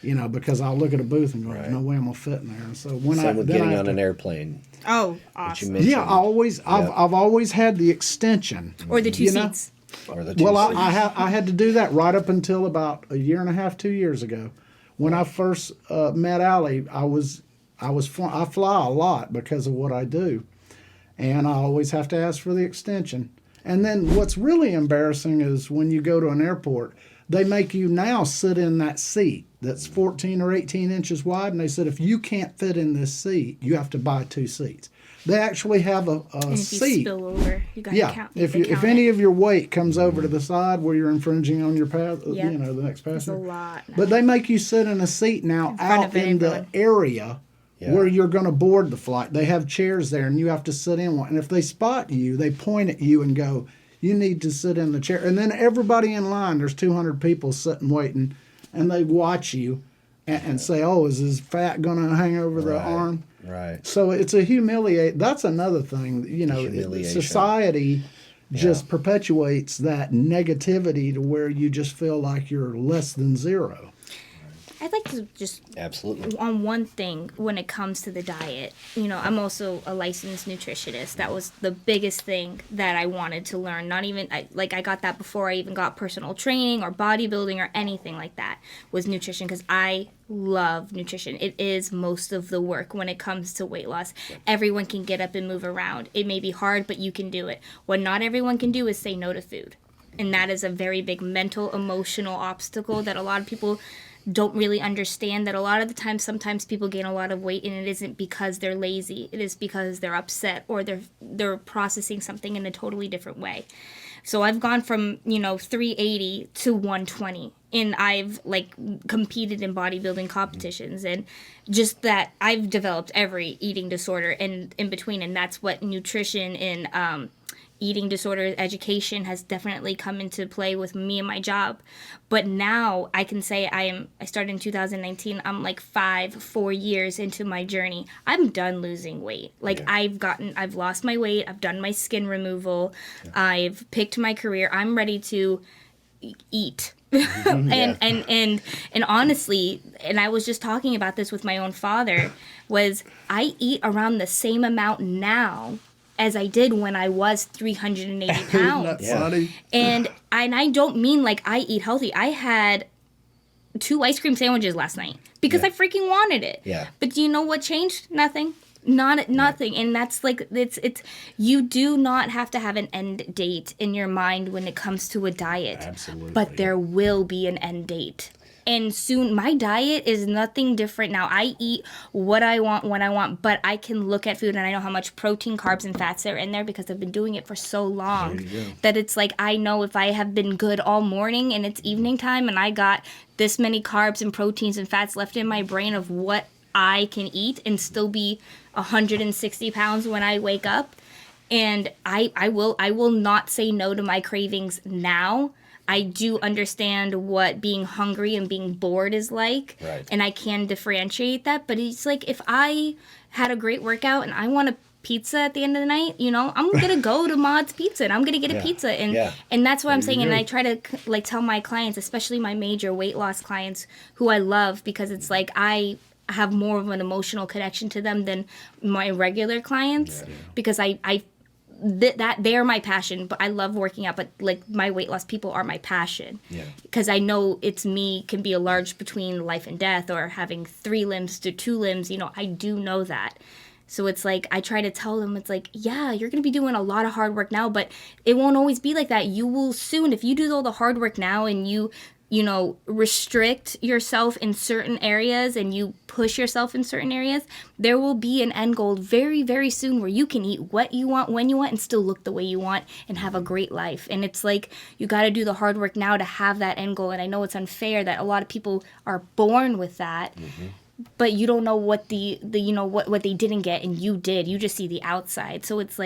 Because I'll look at a booth and go, there's no way I'm gonna fit in there. And so when Same with getting on an airplane. Oh, Which you awesome. mentioned. yeah, I've always had the extension. Or the two seats. Or the two Well, seats. I had to do that right up until about a year and a half, 2 years ago, when I first met Ally. I fly a lot because of what I do, and I always have to ask for the extension. And then what's really embarrassing is when you go to an airport, they make you now sit in that seat that's 14 or 18 inches wide, and they said if you can't fit in this seat, you have to buy 2 seats. They actually have a And if seat. you spill over, you got to Yeah, count. if any of your weight comes over to the side where you're infringing on your path, Yep. the next It's a passenger. lot. But they make you sit in a seat now front out of in the everyone. area Yeah. where you're going to board the flight. They have chairs there, and you have to sit in one. And if they spot you, they point at you and go, "You need to sit in the chair." And then everybody in line, there's 200 people sitting waiting, and they watch you and say, "Oh, is his fat going to hang over the arm?" Right. So it's a humiliate. That's another thing. Humiliation. Society just perpetuates that negativity to where you just feel like you're less than zero. I'd like to just Absolutely. on one thing when it comes to the diet. I'm also a licensed nutritionist. That was the biggest thing that I wanted to learn. Not even I got that before I even got personal training or bodybuilding or anything like that, was nutrition, because I love nutrition. It is most of the work when it comes to weight loss. Everyone can get up and move around. It may be hard, but you can do it. What not everyone can do is say no to food. And that is a very big mental, emotional obstacle that a lot of people don't really understand, that a lot of the time, sometimes people gain a lot of weight and it isn't because they're lazy. It is because they're upset or they're processing something in a totally different way. So I've gone from 380 to 120, and I've competed in bodybuilding competitions, and just that I've developed every eating disorder and in between, and that's what nutrition and eating disorder education has definitely come into play with me and my job. But now I can say I started in 2019. I'm 4 years into my journey. I'm done losing weight. I've lost my weight. I've done my skin removal. Yeah. I've picked my career. I'm ready to eat. and honestly, and I was just talking about this with my own father, was I eat around the same amount now as I did when I was 380 pounds. Isn't that funny? And I don't mean I eat healthy. I had 2 ice cream sandwiches last night because I freaking wanted it. Yeah. But do you know what changed? Nothing. Nothing. And that's it's you do not have to have an end date in your mind when it comes to a diet. Absolutely. But there will be an end date. And soon, my diet is nothing different now. I eat what I want, when I want, but I can look at food and I know how much protein, carbs, and fats are in there because I've been doing it for so long that it's I know if I have been good all morning and it's evening time and I got this many carbs and proteins and fats left in my brain of what I can eat and still be 160 pounds when I wake up. And I will not say no to my cravings now. I do understand what being hungry and being bored is like, right. And I can differentiate that. But it's if I had a great workout and I want a pizza at the end of the night, I'm gonna go to Mod's Pizza and I'm gonna get a pizza, and that's what I'm saying. And I try to tell my clients, especially my major weight loss clients, who I love, because it's I have more of an emotional connection to them than my regular clients, because that they're my passion. But I love working out, but my weight loss people are my passion, because I know it's me can be a large between life and death, or having 3 limbs to 2 limbs. I do know that. So it's I try to tell them, it's yeah, you're going to be doing a lot of hard work now, but it won't always be like that. You will soon, if you do all the hard work now and you restrict yourself in certain areas and you push yourself in certain areas, there will be an end goal very, very soon where you can eat what you want, when you want, and still look the way you want and have a great life. And it's you got to do the hard work now to have that end goal. And I know it's unfair that a lot of people are born with that, but you don't know what what they didn't get, and you did. You just see the outside. So it's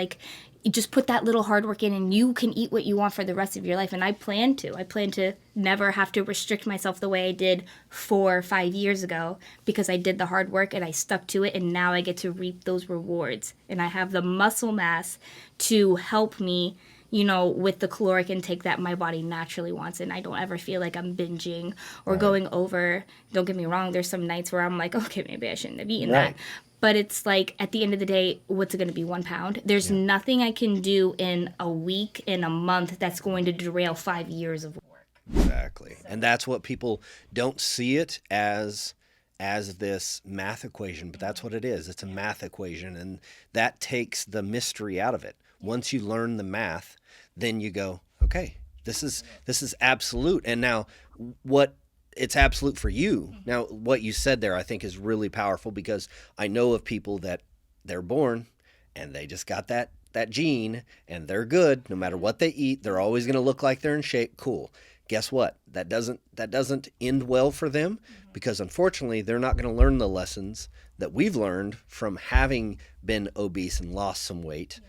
you just put that little hard work in and you can eat what you want for the rest of your life. And I plan to never have to restrict myself the way I did 4 or 5 years ago, because I did the hard work and I stuck to it, and now I get to reap those rewards. And I have the muscle mass to help me, with the caloric intake that my body naturally wants. And I don't ever feel like I'm binging or going over. Don't get me wrong, there's some nights where I'm like, okay, maybe I shouldn't have eaten that. But it's like, at the end of the day, what's it going to be, 1 pound? There's nothing I can do in a week, in a month, that's going to derail 5 years of work. Exactly. And that's what people don't see it as this math equation, but that's what it is. It's a math equation, and that takes the mystery out of it. Once you learn the math, then you go, okay, this is absolute. And now it's absolute for you. Now, what you said there, I think, is really powerful, because I know of people that they're born and they just got that gene, and they're good. No matter what they eat, they're always going to look like they're in shape. Cool. Guess what? That doesn't end well for them, because unfortunately, they're not going to learn the lessons that we've learned from having been obese and lost some weight.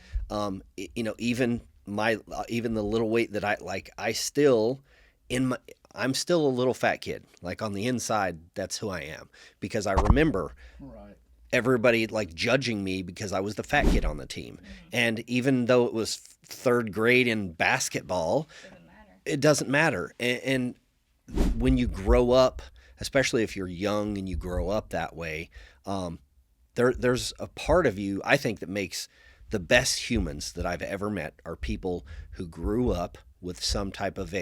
Even the little weight that I'm still a little fat kid. Like, on the inside, that's who I am, because I remember everybody like judging me because I was the fat kid on the team. And even though it was 3rd grade in basketball, it doesn't matter. And when you grow up, especially if you're young and you grow up that way, there's a part of you, I think, that makes the best humans that I've ever met are people who grew up with some type of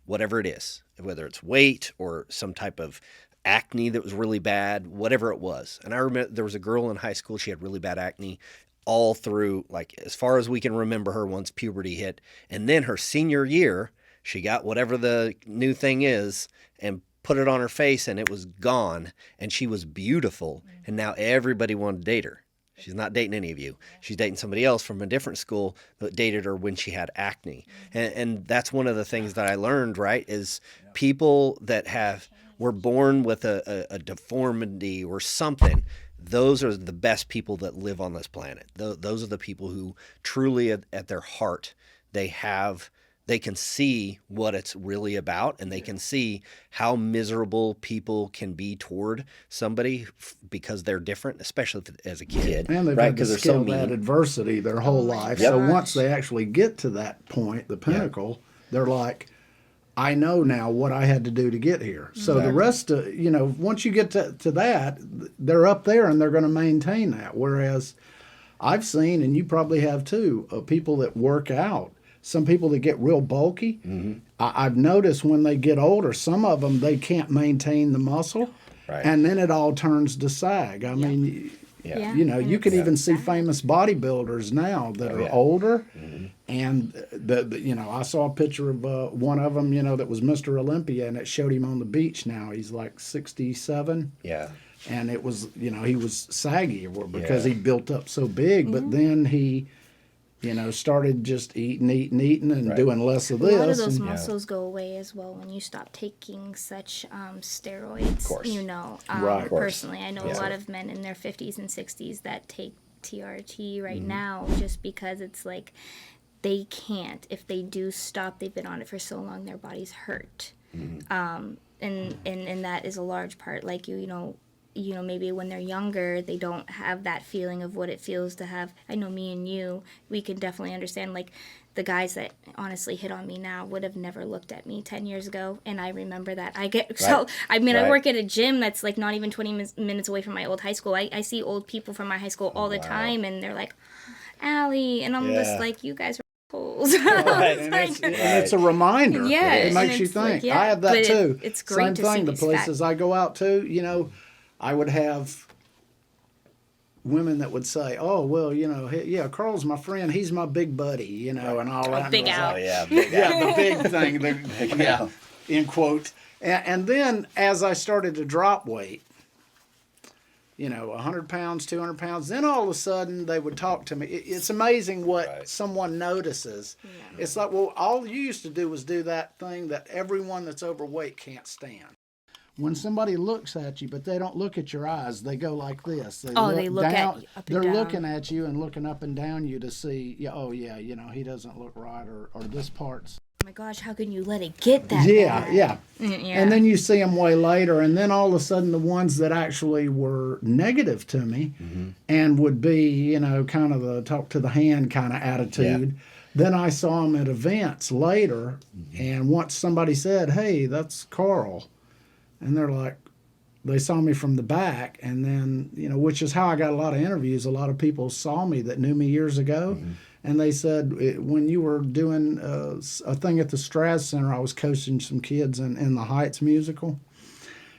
whatever it is, whether it's weight or some type of acne that was really bad, whatever it was. And I remember there was a girl in high school, she had really bad acne all through, like, as far as we can remember her, once puberty hit. And then her senior year, she got whatever the new thing is and put it on her face, and it was gone. And she was beautiful. And now everybody wanted to date her. She's not dating any of you. She's dating somebody else from a different school that dated her when she had acne. And that's one of the things that I learned, right, is people that were born with a deformity or something, those are the best people that live on this planet. Those are the people who truly at their heart, they can see what it's really about, and they can see how miserable people can be toward somebody because they're different, especially as a kid. And they've had to scale that adversity their whole life. Yep. So once they actually get to that point, the pinnacle, they're like, I know now what I had to do to get here. So the rest of, once you get to that, they're up there and they're going to maintain that. Whereas I've seen, and you probably have too, people that work out. Some people that get real bulky, I've noticed when they get older, some of them, they can't maintain the muscle. Right. And then it all turns to sag. I mean, you can even see famous bodybuilders now that are older. And, I saw a picture of one of them, that was Mr. Olympia, and it showed him on the beach now. He's like 67. Yeah. And it was, he was saggy because he built up so big. But then he started just eating and doing less of this. A lot of those muscles go away as well when you stop taking such steroids. Of course. Personally, I know a lot of men in their 50s and 60s that take TRT right now just because it's like they can't. If they do stop, they've been on it for so long, their bodies hurt. And that is a large part. Like, maybe when they're younger, they don't have that feeling of what it feels to have. I know me and you, we can definitely understand, like, the guys that honestly hit on me now would have never looked at me 10 years ago. And I remember that. I work at a gym that's like not even 20 minutes away from my old high school. I see old people from my high school all the time, and they're like, Ally, and I'm just like, you guys are holes. And it's a reminder. It makes you think. Like, I have that too. It's great. Same thing. The places I go out to, I would have women that would say, "Oh, well, Karl's my friend. He's my big buddy, and all that." Big Al. Big Al. The big thing. In quote. And then as I started to drop weight, 100 pounds, 200 pounds, then all of a sudden they would talk to me. It's amazing what someone notices. Yeah. It's like, well, all you used to do was do that thing that everyone that's overweight can't stand. when somebody looks at you, but they don't look at your eyes, they go like this. They look down. at you up and They're down. looking at you and looking up and down you to see, yeah, oh yeah, he doesn't look right, or this part's. Oh my gosh, how can you let it get that Yeah, bad? yeah. Yeah. And then you see them way later, and then all of a sudden the ones that actually were negative to me and would be, kind of the talk to the hand kind of attitude. Then I saw them at events later, and once somebody said, "Hey, that's Karl," and they're like, they saw me from the back, and then, which is how I got a lot of interviews. A lot of people saw me that knew me years ago, and they said, when you were doing a thing at the Straz Center, I was coaching some kids in the Heights musical,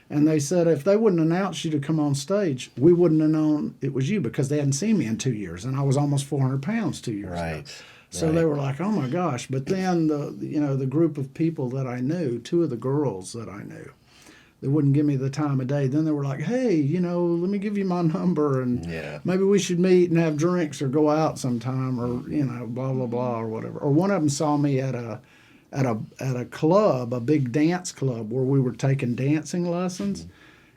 and they said if they wouldn't announce you to come on stage, we wouldn't have known it was you, because they hadn't seen me in 2 years, and I was almost 400 pounds 2 years ago. So they were like, oh my gosh. But then the group of people that I knew, two of the girls that I knew, they wouldn't give me the time of day. Then they were like, hey, let me give you my number, and maybe we should meet and have drinks or go out sometime, or, blah, blah, blah, or whatever. Or one of them saw me at a club, a big dance club where we were taking dancing lessons,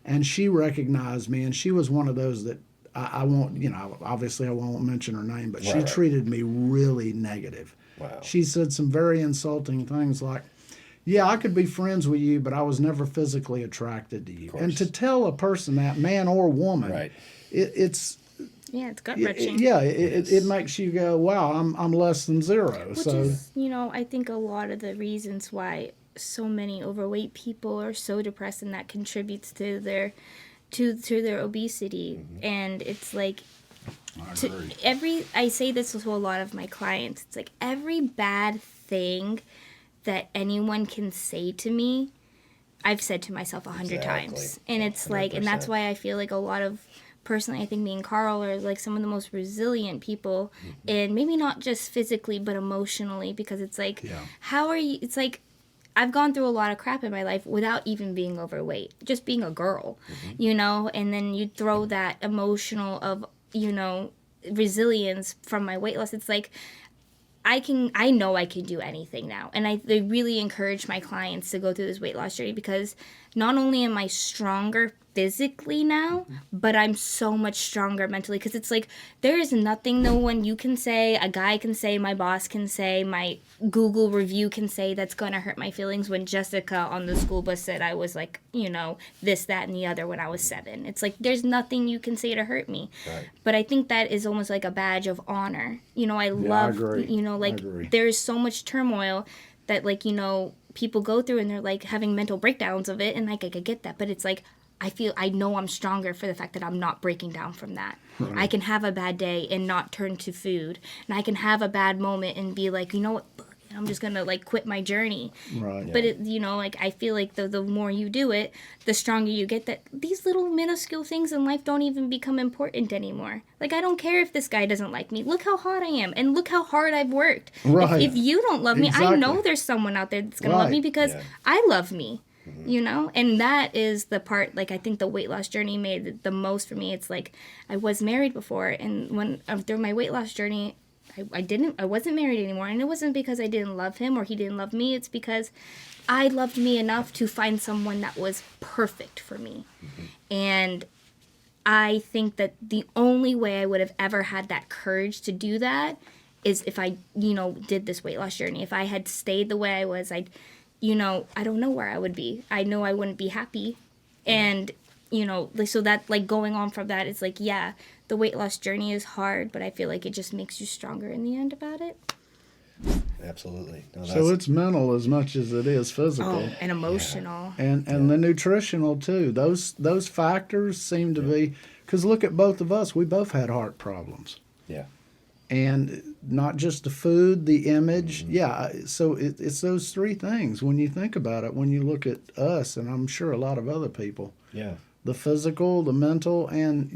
and she recognized me, and she was one of those that I won't, obviously I won't mention her name, but she treated me really negative. Wow. She said some very insulting things like, yeah, I could be friends with you, but I was never physically attracted to you. And to tell a person that, man or woman, it's gut-wrenching. It makes you go, wow, I'm less than zero. Which is, I think a lot of the reasons why so many overweight people are so depressed, and that contributes to their obesity. And it's like, I say this to a lot of my clients, it's like every bad thing that anyone can say to me, I've said to myself 100 times. And it's like, 100%. And that's why I feel like a lot of, personally, I think me and Karl are like some of the most resilient people, and maybe not just physically, but emotionally, because it's like, how are you, it's like, I've gone through a lot of crap in my life without even being overweight, just being a girl, and then you throw that emotional of, resilience from my weight loss. It's like, I know I can do anything now. And I really encourage my clients to go through this weight loss journey, because not only am I stronger physically now, but I'm so much stronger mentally, because it's like, there is nothing no one you can say, a guy can say, my boss can say, my Google review can say that's gonna hurt my feelings when Jessica on the school bus said I was like, this, that, and the other when I was 7. It's like, there's nothing you can say to hurt me. But I think that is almost like a badge of honor. I love, I agree. I agree. There's so much turmoil that, like, people go through, and they're like having mental breakdowns of it, and like, I get that, but it's like, I know I'm stronger for the fact that I'm not breaking down from that. I can have a bad day and not turn to food. And I can have a bad moment and be like, you know what, I'm just going to like quit my journey. But, I feel like the more you do it, the stronger you get, that these little minuscule things in life don't even become important anymore. Like, I don't care if this guy doesn't like me. Look how hot I am, and look how hard I've worked. If you don't love me, I know there's someone out there that's going to love me, because I love me. And that is the part, like, I think the weight loss journey made the most for me. It's like, I was married before, and when through my weight loss journey, I wasn't married anymore, and it wasn't because I didn't love him or he didn't love me. It's because I loved me enough to find someone that was perfect for me. And I think that the only way I would have ever had that courage to do that is if I, did this weight loss journey. If I had stayed the way I was, I don't know where I would be. I know I wouldn't be happy. And, so that, like, going on from that, it's like, yeah, the weight loss journey is hard, but I feel like it just makes you stronger in the end about it. Absolutely. No, so it's mental as much as it is physical. Oh, and emotional. And the nutritional, too. Those factors seem to be, because look at both of us. We both had heart problems. Yeah. And not just the food, the image. So it's those three things when you think about it, when you look at us, and I'm sure a lot of other people. Yeah. The physical, the mental, and,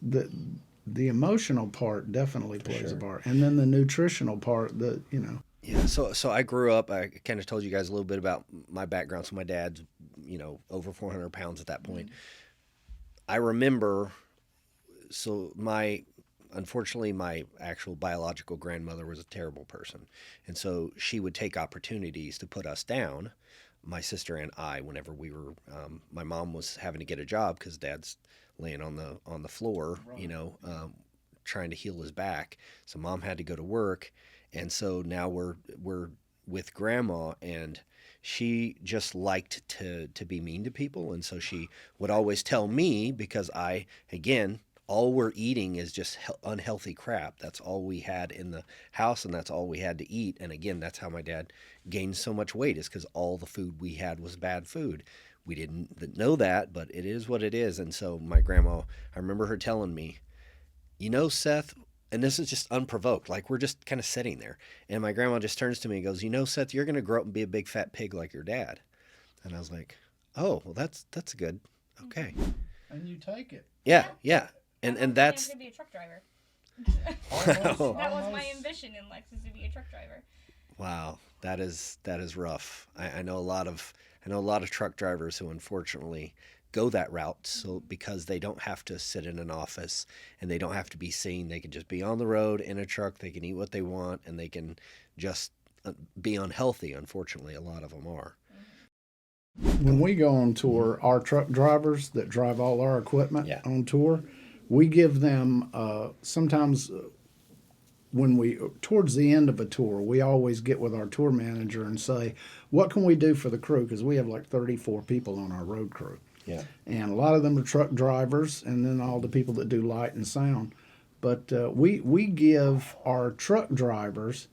the emotional part definitely plays a part. And then the nutritional part, Yeah, so I grew up, I kind of told you guys a little bit about my background. So my dad's, over 400 pounds at that point. I remember, unfortunately, my actual biological grandmother was a terrible person. And so she would take opportunities to put us down. my sister and I, whenever we were, my mom was having to get a job because Dad's laying on the floor, trying to heal his back. So Mom had to go to work, and so now we're with Grandma, and she just liked to be mean to people, and so she would always tell me, because again, all we're eating is just unhealthy crap. That's all we had in the house, and that's all we had to eat. And again, that's how my dad gained so much weight, is because all the food we had was bad food. We didn't know that, but it is what it is. And so my grandma, I remember her telling me, Seth, and this is just unprovoked, like we're just kind of sitting there. And my grandma just turns to me and goes, Seth, you're going to grow up and be a big fat pig like your dad. And I was like, oh, well, that's good. Okay. And you take it. Yeah. And that's to be a truck driver. Almost. That was my ambition in life, is to be a truck driver. Wow, that is rough. I know a lot of truck drivers who unfortunately go that route, so because they don't have to sit in an office and they don't have to be seen, they can just be on the road in a truck, they can eat what they want, and they can just be unhealthy. Unfortunately, a lot of them are. When we go on tour, our truck drivers that drive all our equipment Yeah. on tour, we give them sometimes towards the end of a tour, we always get with our tour manager and say, what can we do for the crew? Because we have like 34 people on our road crew. Yeah. And a lot of them are truck drivers, and then all the people that do light and sound. But we give our truck drivers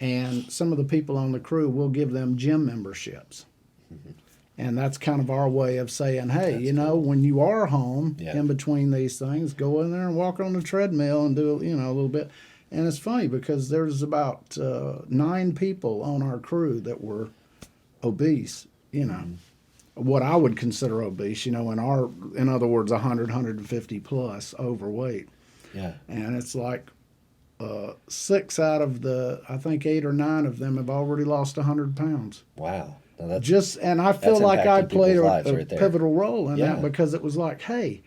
and some of the people on the crew, we'll give them gym memberships. Mm-hmm. And that's kind of our way of saying, hey, cool. When you are home in between these things, go in there and walk on the treadmill and do, a little bit. And it's funny because there's about 9 people on our crew that were obese, what I would consider obese, in other words, 100, 150 plus overweight. Yeah. And it's like 6 out of I think 8 or 9 of them have already lost 100 pounds. Wow. And I feel like I played a pivotal role in that, Yeah. because it was like, hey,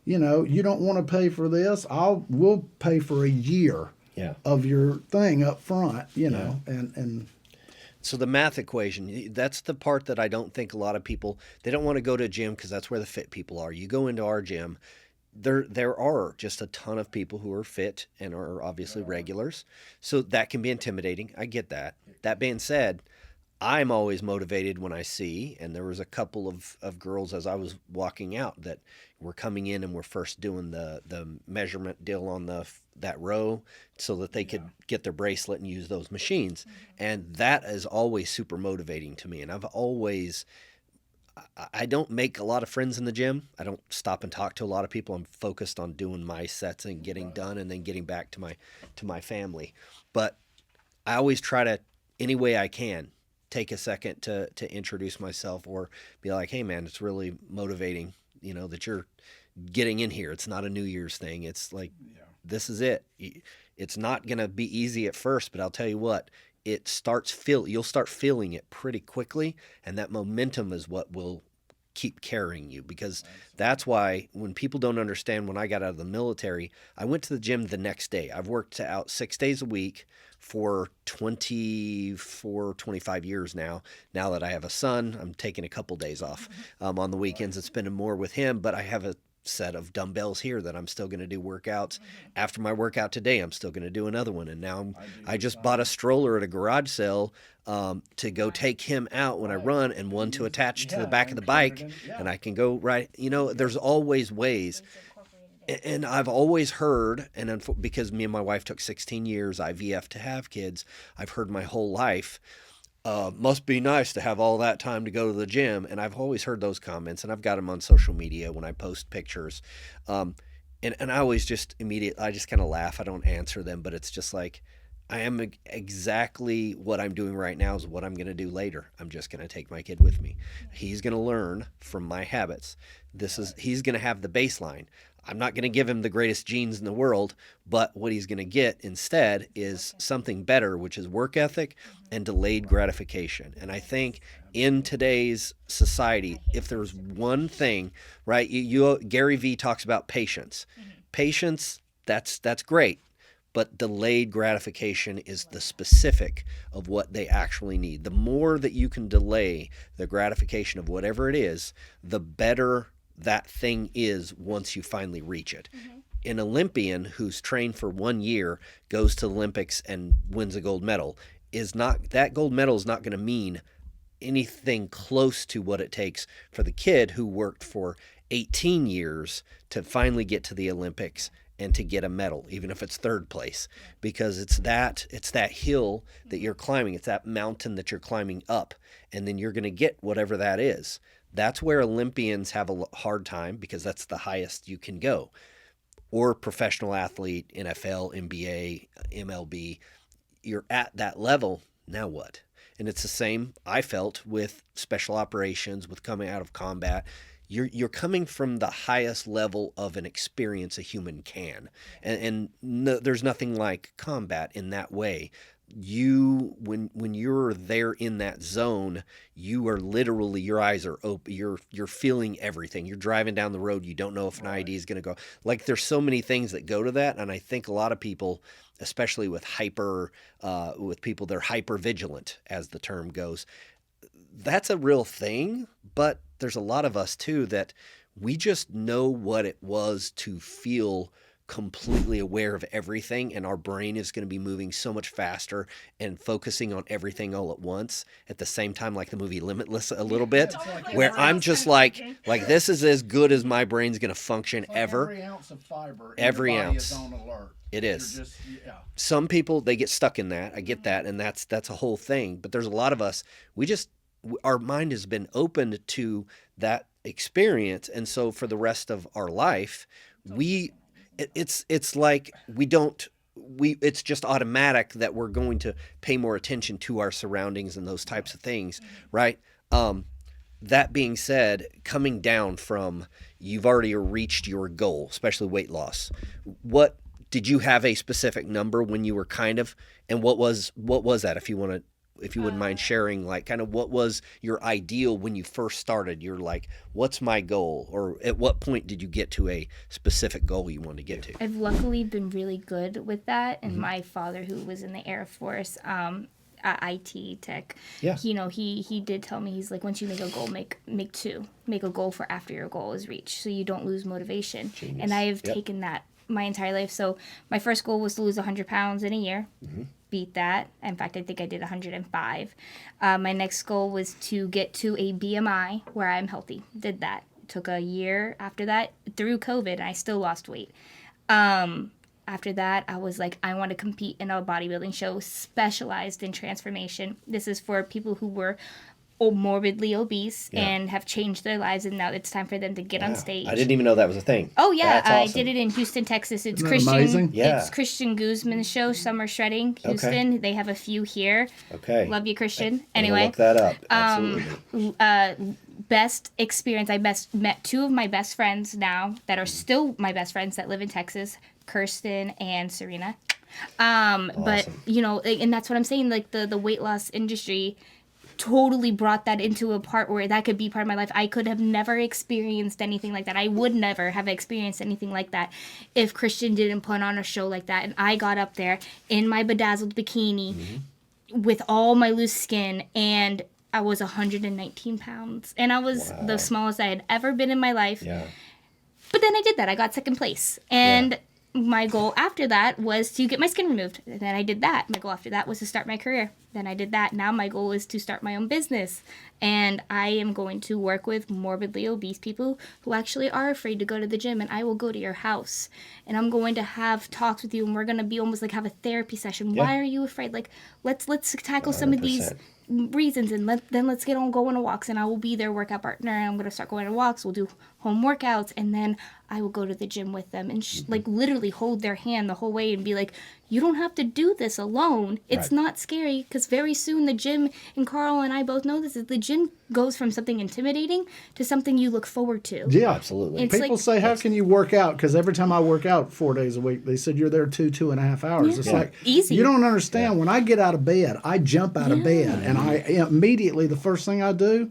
you don't want to pay for this, we'll pay for a year of your thing up front, and so the math equation, that's the part that I don't think a lot of people, they don't want to go to a gym because that's where the fit people are. You go into our gym, there are just a ton of people who are fit and are obviously regulars. So that can be intimidating. I get that. That being said, I'm always motivated when I see, and there was a couple of girls as I was walking out that were coming in and were first doing the measurement deal on that row so that they could get their bracelet and use those machines. Mm-hmm. And that is always super motivating to me. And I don't make a lot of friends in the gym. I don't stop and talk to a lot of people. I'm focused on doing my sets and getting done and then getting back to my family. But I always try to, any way I can, take a second to introduce myself or be like, hey man, it's really motivating, that you're getting in here. It's not a New Year's thing. It's like, this is it. It's not going to be easy at first, but I'll tell you what, you'll start feeling it pretty quickly. And that momentum is what will keep carrying you, because that's why when people don't understand, when I got out of the military, I went to the gym the next day. I've worked out 6 days a week for 24, 25 years now. Now that I have a son, I'm taking a couple days off on the weekends and spending more with him, but I have a set of dumbbells here that I'm still going to do workouts. After my workout today, I'm still going to do another one. And now I just bought a stroller at a garage sale to go take him out when I run, and one to attach to the back of the bike, and I can go right. There's always ways. And I've always heard, and because me and my wife took 16 years IVF to have kids, I've heard my whole life, must be nice to have all that time to go to the gym. And I've always heard those comments, and I've got them on social media when I post pictures. And I always just I just kind of laugh. I don't answer them, but it's just like, I am exactly what I'm doing right now is what I'm going to do later. I'm just going to take my kid with me. He's going to learn from my habits. He's going to have the baseline. I'm not going to give him the greatest genes in the world, but what he's going to get instead is something better, which is work ethic and delayed gratification. And I think in today's society, if there's one thing, right, Gary Vee talks about patience. Patience, that's great. but delayed gratification is the specific of what they actually need. The more that you can delay the gratification of whatever it is, the better that thing is once you finally reach it. An Olympian who's trained for 1 year goes to the Olympics and wins a gold medal that gold medal is not going to mean anything close to what it takes for the kid who worked for 18 years to finally get to the Olympics and to get a medal, even if it's third place, because it's that hill that you're climbing. It's that mountain that you're climbing up, and then you're going to get whatever that is. That's where Olympians have a hard time, because that's the highest you can go. Or professional athlete, NFL, NBA, MLB, you're at that level, now what? And it's the same I felt with special operations, with coming out of combat. You're coming from the highest level of an experience a human can. And no, there's nothing like combat in that way. When you're there in that zone, you are literally, your eyes are open. You're feeling everything. You're driving down the road. You don't know if an ID is going to go. Like, there's so many things that go to that. And I think a lot of people, especially with people, they're hyper vigilant, as the term goes. That's a real thing, but there's a lot of us too that we just know what it was to feel completely aware of everything, and our brain is going to be moving so much faster and focusing on everything all at once at the same time, like the movie Limitless a little bit, where I'm just like this is as good as my brain's going to function ever. Every ounce of fiber, every ounce is on alert. It is. Some people, they get stuck in that. I get that, and that's a whole thing. But there's a lot of us, our mind has been opened to that experience, and so for the rest of our life, it's like it's just automatic that we're going to pay more attention to our surroundings and those types of things, right? That being said, coming down from, you've already reached your goal, especially weight loss. What did you have a specific number when you were and what was that, if you wouldn't mind sharing, like, kind of what was your ideal when you first started? You're like, what's my goal? Or at what point did you get to a specific goal you wanted to get to? I've luckily been really good with that. And my father, who was in the Air Force, IT tech, he did tell me, he's like, once you make a goal, make two. Make a goal for after your goal is reached, so you don't lose motivation. Genius. And I have taken that my entire life. So my first goal was to lose 100 pounds in a year. Beat that. In fact, I think I did 105. My next goal was to get to a BMI where I'm healthy. Did that. Took a year after that through COVID, and I still lost weight. After that, I was like, I want to compete in a bodybuilding show specialized in transformation. This is for people who were morbidly obese and have changed their lives, and now it's time for them to get on stage. I didn't even know that was a thing. Oh yeah, That's awesome. I did it in Houston, Texas. It's Isn't that Christian. amazing? Yeah. It's Christian Guzman's show, Summer Shredding, Houston. Okay. They have a few here. Okay. Love you, Christian. I'm gonna Anyway, look that up. Absolutely. best experience. I met two of my best friends now that are still my best friends that live in Texas, Kirsten and Serena. But and that's what I'm saying. Like the weight loss industry totally brought that into a part where that could be part of my life. I could have never experienced anything like that. I would never have experienced anything like that if Christian didn't put on a show like that. And I got up there in my bedazzled bikini with all my loose skin, and I was 119 pounds. And I was the smallest I had ever been in my life. Yeah. But then I did that. I got second place. And my goal after that was to get my skin removed. And then I did that. My goal after that was to start my career. Then I did that. Now my goal is to start my own business. And I am going to work with morbidly obese people who actually are afraid to go to the gym. And I will go to your house. And I'm going to have talks with you. And we're going to be almost like have a therapy session. Why are you afraid? Like, let's tackle some of these reasons, and let's get on going on walks, and I will be their workout partner, and I'm going to start going on walks. We'll do home workouts, and then I will go to the gym with them and like literally hold their hand the whole way and be like, you don't have to do this alone. It's not scary, because very soon the gym, and Karl and I both know this, is the gym goes from something intimidating to something you look forward to. Yeah, absolutely. It's People say, how can you work out? Because every time I work out 4 days a week, they said you're there 2.5 hours. It's like, easy. You don't understand. When I get out of bed, I jump out of bed, and I immediately, the first thing I do,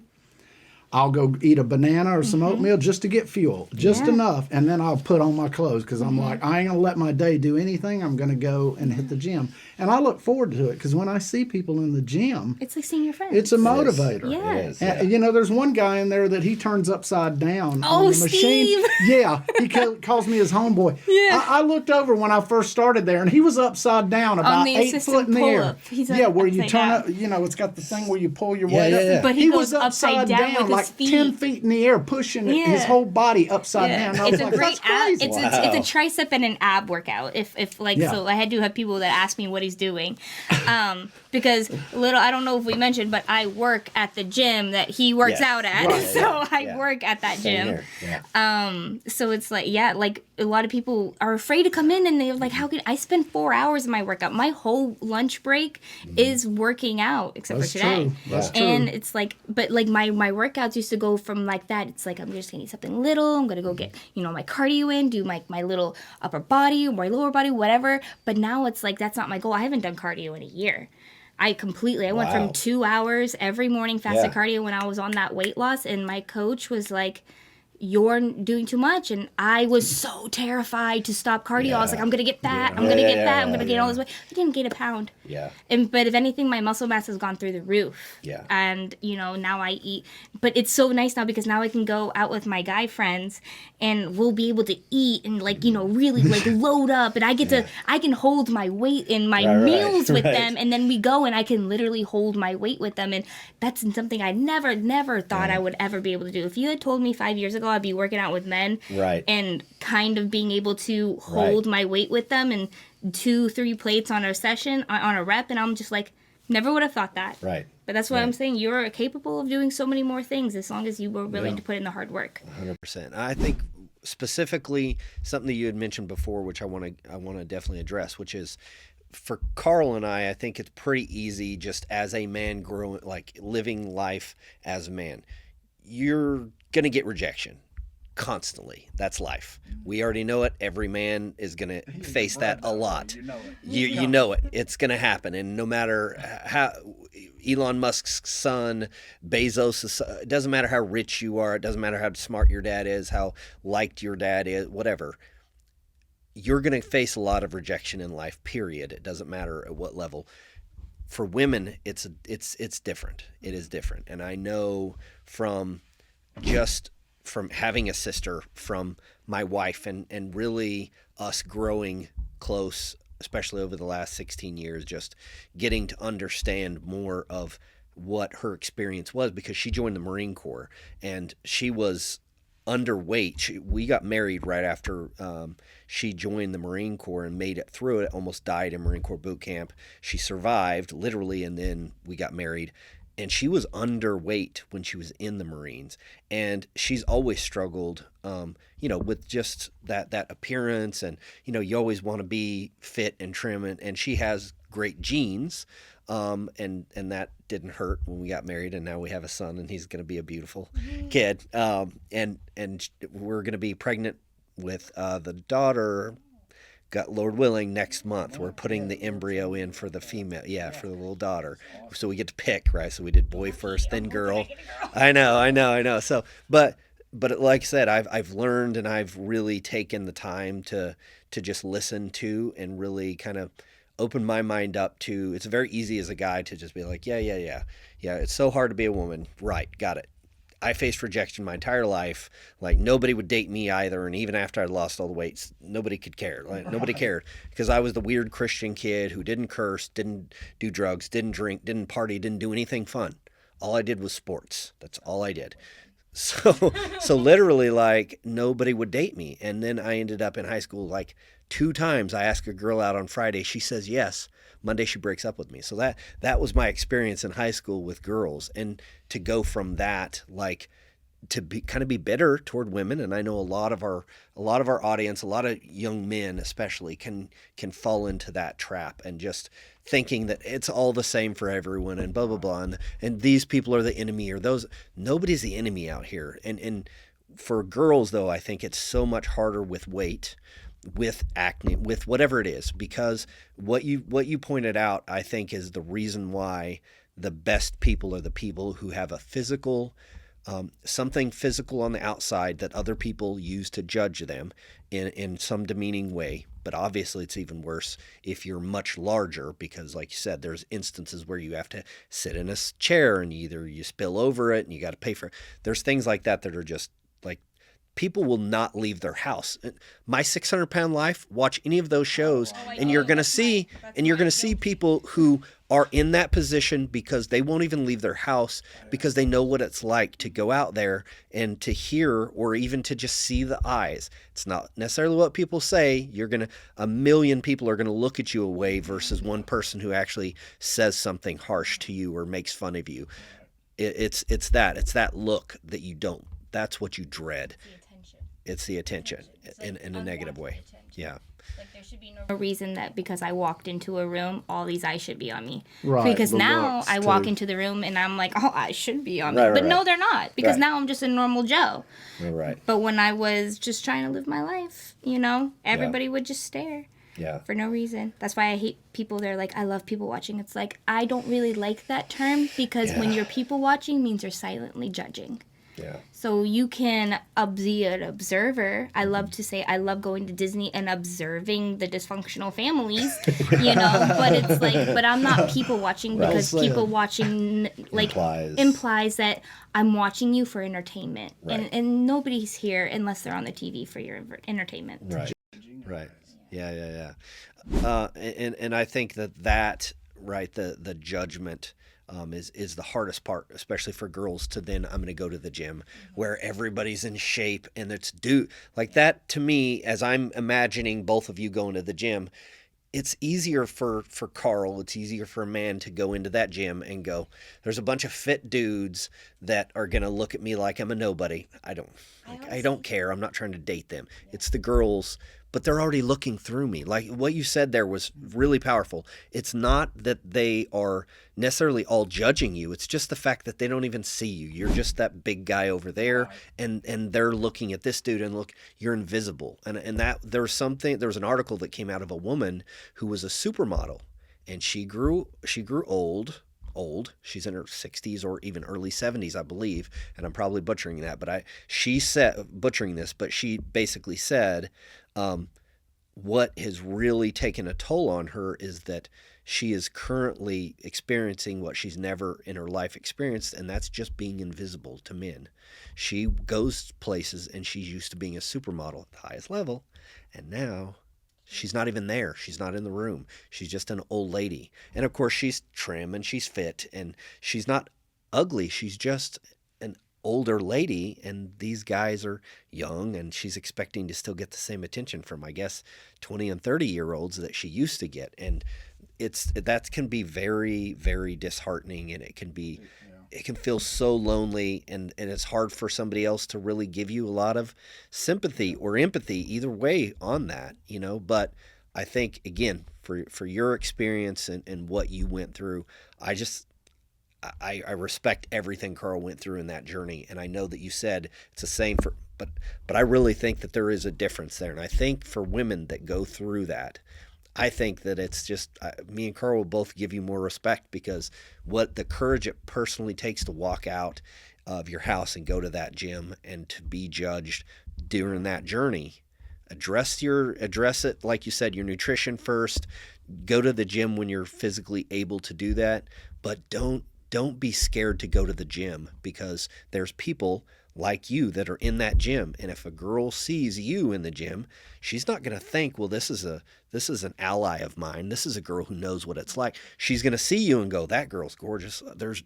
I'll go eat a banana or some oatmeal just to get fuel, just enough, and then I'll put on my clothes because I'm like, I ain't gonna let my day do anything. I'm gonna go and hit the gym, and I look forward to it because when I see people in the gym, It's like seeing your friends. it's a motivator. Yeah. It is, And, you know, there's one guy in there that he turns upside down Oh, on the machine. Steve! Yeah, he calls me his homeboy. Yeah. I looked over when I first started there, and he was upside down about the 8 assistant foot in the air. pull-up. He's Yeah, where you upside turn down. up. You know, it's got the thing where you pull your Yeah, weight yeah, up. yeah. But he was goes upside down with his like feet. 10 feet in the air, pushing Yeah. his whole body upside Yeah. down. And I was It's a like, great that's ab. crazy. It's a tricep and an ab workout. If like Yeah. so, I do have people that ask me what he's doing, because I don't know if we mentioned, but I work at the gym that he works Yes. out at, Right. so I Yeah. work at that Same gym. here. Yeah. So it's like, like a lot of people are afraid to come in and they're like, how can I spend 4 hours in my workout? My whole lunch break is working out, except That's for today. true. That's true. And it's like, but like my workouts used to go from like that. It's like, I'm just gonna eat something little. I'm gonna go get, my cardio in, do my little upper body or my lower body, whatever. But now it's like, that's not my goal. I haven't done cardio in a year. I went from Wow. 2 hours every morning fasted Yeah. cardio when I was on that weight loss. And my coach was like, you're doing too much. And I was so terrified to stop cardio. I was Yeah. like, I'm going to get fat. I'm Yeah, going to yeah, get yeah, fat. I'm going to yeah, gain all yeah. this weight. I didn't gain a pound. Yeah. But if anything, my muscle mass has gone through the roof. Yeah. And, now I eat. But it's so nice now because now I can go out with my guy friends and we'll be able to eat and, really, load up. And I can hold my weight in my Right, meals with right. them. And then we go and I can literally hold my weight with them. And that's something I never thought I would ever be able to do. If you had told me 5 years ago I'd be working out with men Right. and kind of being able to hold Right. my weight with them and 2-3 plates on a session, on a rep, and I'm just like, never would have thought that. Right. But that's what Right. I'm saying. You're capable of doing so many more things as long as you were willing to put in the hard work. 100%. I think specifically something that you had mentioned before, which I want to definitely address, which is for Karl and I think it's pretty easy just as a man growing, like living life as a man. You're going to get rejection constantly. That's life. We already know it. Every man is going to face that a lot. You know it. It's going to happen. And no matter how Elon Musk's son, Bezos, it doesn't matter how rich you are. It doesn't matter how smart your dad is, how liked your dad is, whatever. You're going to face a lot of rejection in life, period. It doesn't matter at what level. For women, it's different. It is different. And I know from having a sister, from my wife, and really us growing close, especially over the last 16 years, just getting to understand more of what her experience was, because she joined the Marine Corps and she was underweight. We got married right after she joined the Marine Corps and made it through it, almost died in Marine Corps boot camp. She survived literally, and then we got married. And she was underweight when she was in the Marines, and she's always struggled, with just that appearance, and you always want to be fit and trim, and she has great genes, and that didn't hurt when we got married, and now we have a son, and he's going to be a beautiful kid, and we're going to be pregnant with the daughter. Got Lord willing next month. We're putting the embryo in for the female, for the little daughter. So we get to pick, right? So we did boy first, then girl. I know. So, but like I said, I've learned, and I've really taken the time to just listen to and really kind of open my mind up to. It's very easy as a guy to just be like, yeah. It's so hard to be a woman, right? Got it. I faced rejection my entire life. Like, nobody would date me either, and even after I lost all the weight, nobody could care. Like, nobody cared, because I was the weird Christian kid who didn't curse, didn't do drugs, didn't drink, didn't party, didn't do anything fun. All I did was sports. That's all I did. So literally, like, nobody would date me. And then I ended up in high school, like, 2 times I ask a girl out on Friday. She says yes. Monday she breaks up with me. So that was my experience in high school with girls. And to go from that, like, to be kind of be bitter toward women, and I know a lot of our audience, a lot of young men especially, can fall into that trap, and just thinking that it's all the same for everyone, and blah blah blah, and these people are the enemy, or those. Nobody's the enemy out here. And for girls though, I think it's so much harder with weight, with acne, with whatever it is, because what you pointed out, I think, is the reason why the best people are the people who have a physical something physical on the outside that other people use to judge them in some demeaning way. But obviously it's even worse if you're much larger, because like you said, there's instances where you have to sit in a chair and either you spill over it and you got to pay for it. There's things like that that are just like, people will not leave their house. My 600-Pound Life, watch any of those shows, and you're going to see, people who are in that position because they won't even leave their house because they know what it's like to go out there and to hear or even to just see the eyes. It's not necessarily what people say. A million people are going to look at you away versus one person who actually says something harsh to you or makes fun of you. It's that look that you don't. That's what you dread. It's the attention in a negative way. Yeah. Like there should be no reason that because I walked into a room, all these eyes should be on me. Right. Because the now looks, I walk too. into the room and I'm like, oh, eyes should be on me. Right, But right, no, right. they're not. Because Right. now I'm just a normal Joe. Right. But when I was just trying to live my life, everybody would just stare. Yeah. For no reason. That's why I hate people. They're like, I love people watching. It's like, I don't really like that term because when you're people watching means you're silently judging. Yeah. So you can be an observer. I love to say I love going to Disney and observing the dysfunctional families, but it's like, but I'm not people watching because Well said. people watching like implies that I'm watching you for entertainment. Right. And nobody's here unless they're on the TV for your entertainment. Right. Right. Yeah. And I think that right, the judgment is the hardest part, especially for girls, to then I'm going to go to the gym where everybody's in shape and it's like that. To me, as I'm imagining both of you going to the gym, it's easier for Karl, it's easier for a man to go into that gym and go, there's a bunch of fit dudes that are going to look at me like I'm a nobody. I don't care. I'm not trying to date them. It's the girls, but they're already looking through me. Like what you said there was really powerful. It's not that they are necessarily all judging you. It's just the fact that they don't even see you. You're just that big guy over there, and they're looking at this dude and look, you're invisible. And that there was an article that came out of a woman who was a supermodel, and she grew old. She's in her 60s or even early 70s, I believe, and I'm probably butchering that, but she basically said what has really taken a toll on her is that she is currently experiencing what she's never in her life experienced, and that's just being invisible to men. She goes places and she's used to being a supermodel at the highest level, and now she's not even there. She's not in the room. She's just an old lady. And of course she's trim and she's fit and she's not ugly. She's just an older lady, and these guys are young, and she's expecting to still get the same attention from, I guess, 20 and 30-year-olds that she used to get. And that can be very, very disheartening, and it can feel so lonely, and it's hard for somebody else to really give you a lot of sympathy or empathy either way on that, but I think, again, for your experience and what you went through, I respect everything Karl went through in that journey, and I know that you said it's the same but I really think that there is a difference there, and I think for women that go through that, I think that it's just me and Karl will both give you more respect, because what the courage it personally takes to walk out of your house and go to that gym and to be judged during that journey. Address it, like you said, your nutrition first. Go to the gym when you're physically able to do that, but don't be scared to go to the gym, because there's people like you that are in that gym, and if a girl sees you in the gym, she's not going to think, well, this is an ally of mine, this is a girl who knows what it's like. She's going to see you and go, that girl's gorgeous, there's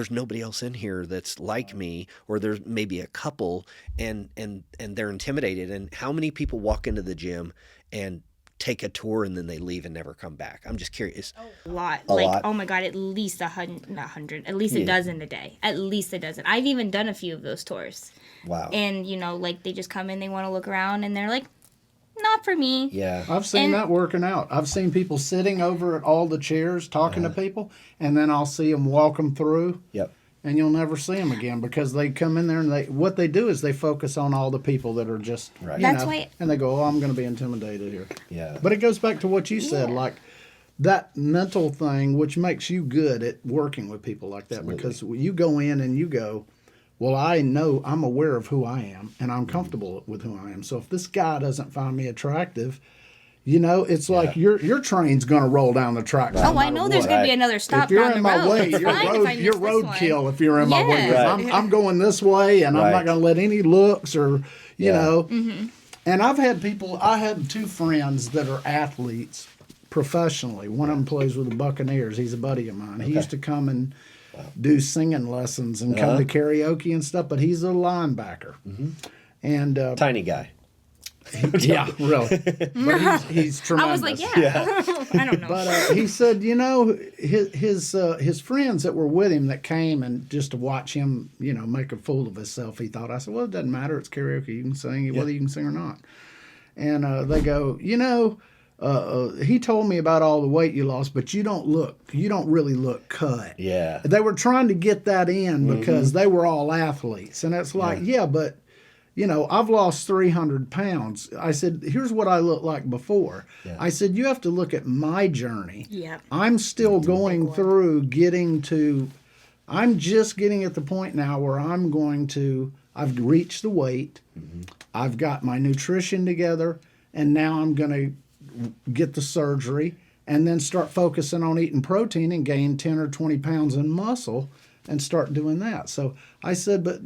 nobody else in here that's like me, or there's maybe a couple, and they're intimidated. And how many people walk into the gym and take a tour and then they leave and never come back? I'm just curious. A lot. A lot. Oh my God, at least 100, at least a dozen a day. At least a dozen. I've even done a few of those tours. Wow. And, they just come in, they want to look around, and they're like, not for me. Yeah. I've seen that working out. I've seen people sitting over at all the chairs talking to people, and then I'll see them walk them through. Yep. And you'll never see them again, because they come in there and what they do is they focus on all the people that are just, Right. That's why- and they go, oh, I'm going to be intimidated here. Yeah. But it goes back to what you said, like that mental thing, which makes you good at working with people like that. Absolutely. Because you go in and you go, well, I know I'm aware of who I am and I'm comfortable with who I am. So if this guy doesn't find me attractive, it's like your train's going to roll down the track. Oh, I know there's going to be another stop if you're down in the my road. way, It's fine if I miss you're this one. roadkill if you're in my way. Yeah. I'm going this way, and I'm not going to let any looks or you know. Mm-hmm. And I had two friends that are athletes professionally. One of them plays with the Buccaneers. He's a buddy of mine. He used to come and do singing lessons and come to karaoke and stuff, but he's a linebacker. And Tiny guy. yeah, really. But he's tremendous. I was like, I don't know. But he said, his friends that were with him that came and just to watch him, make a fool of himself, he thought. I said, well, it doesn't matter. It's karaoke. You can sing whether you can sing or not. And they go, he told me about all the weight you lost, but you don't really look cut. Yeah. They were trying to get that in because they were all athletes. And it's like, but I've lost 300 pounds. I said, here's what I looked like before. Yeah. I said, you have to look at my journey. Yeah. I'm still going through I'm just getting at the point now where I've reached the weight. I've got my nutrition together, and now I'm going to get the surgery and then start focusing on eating protein and gain 10 or 20 pounds in muscle and start doing that. So I said, but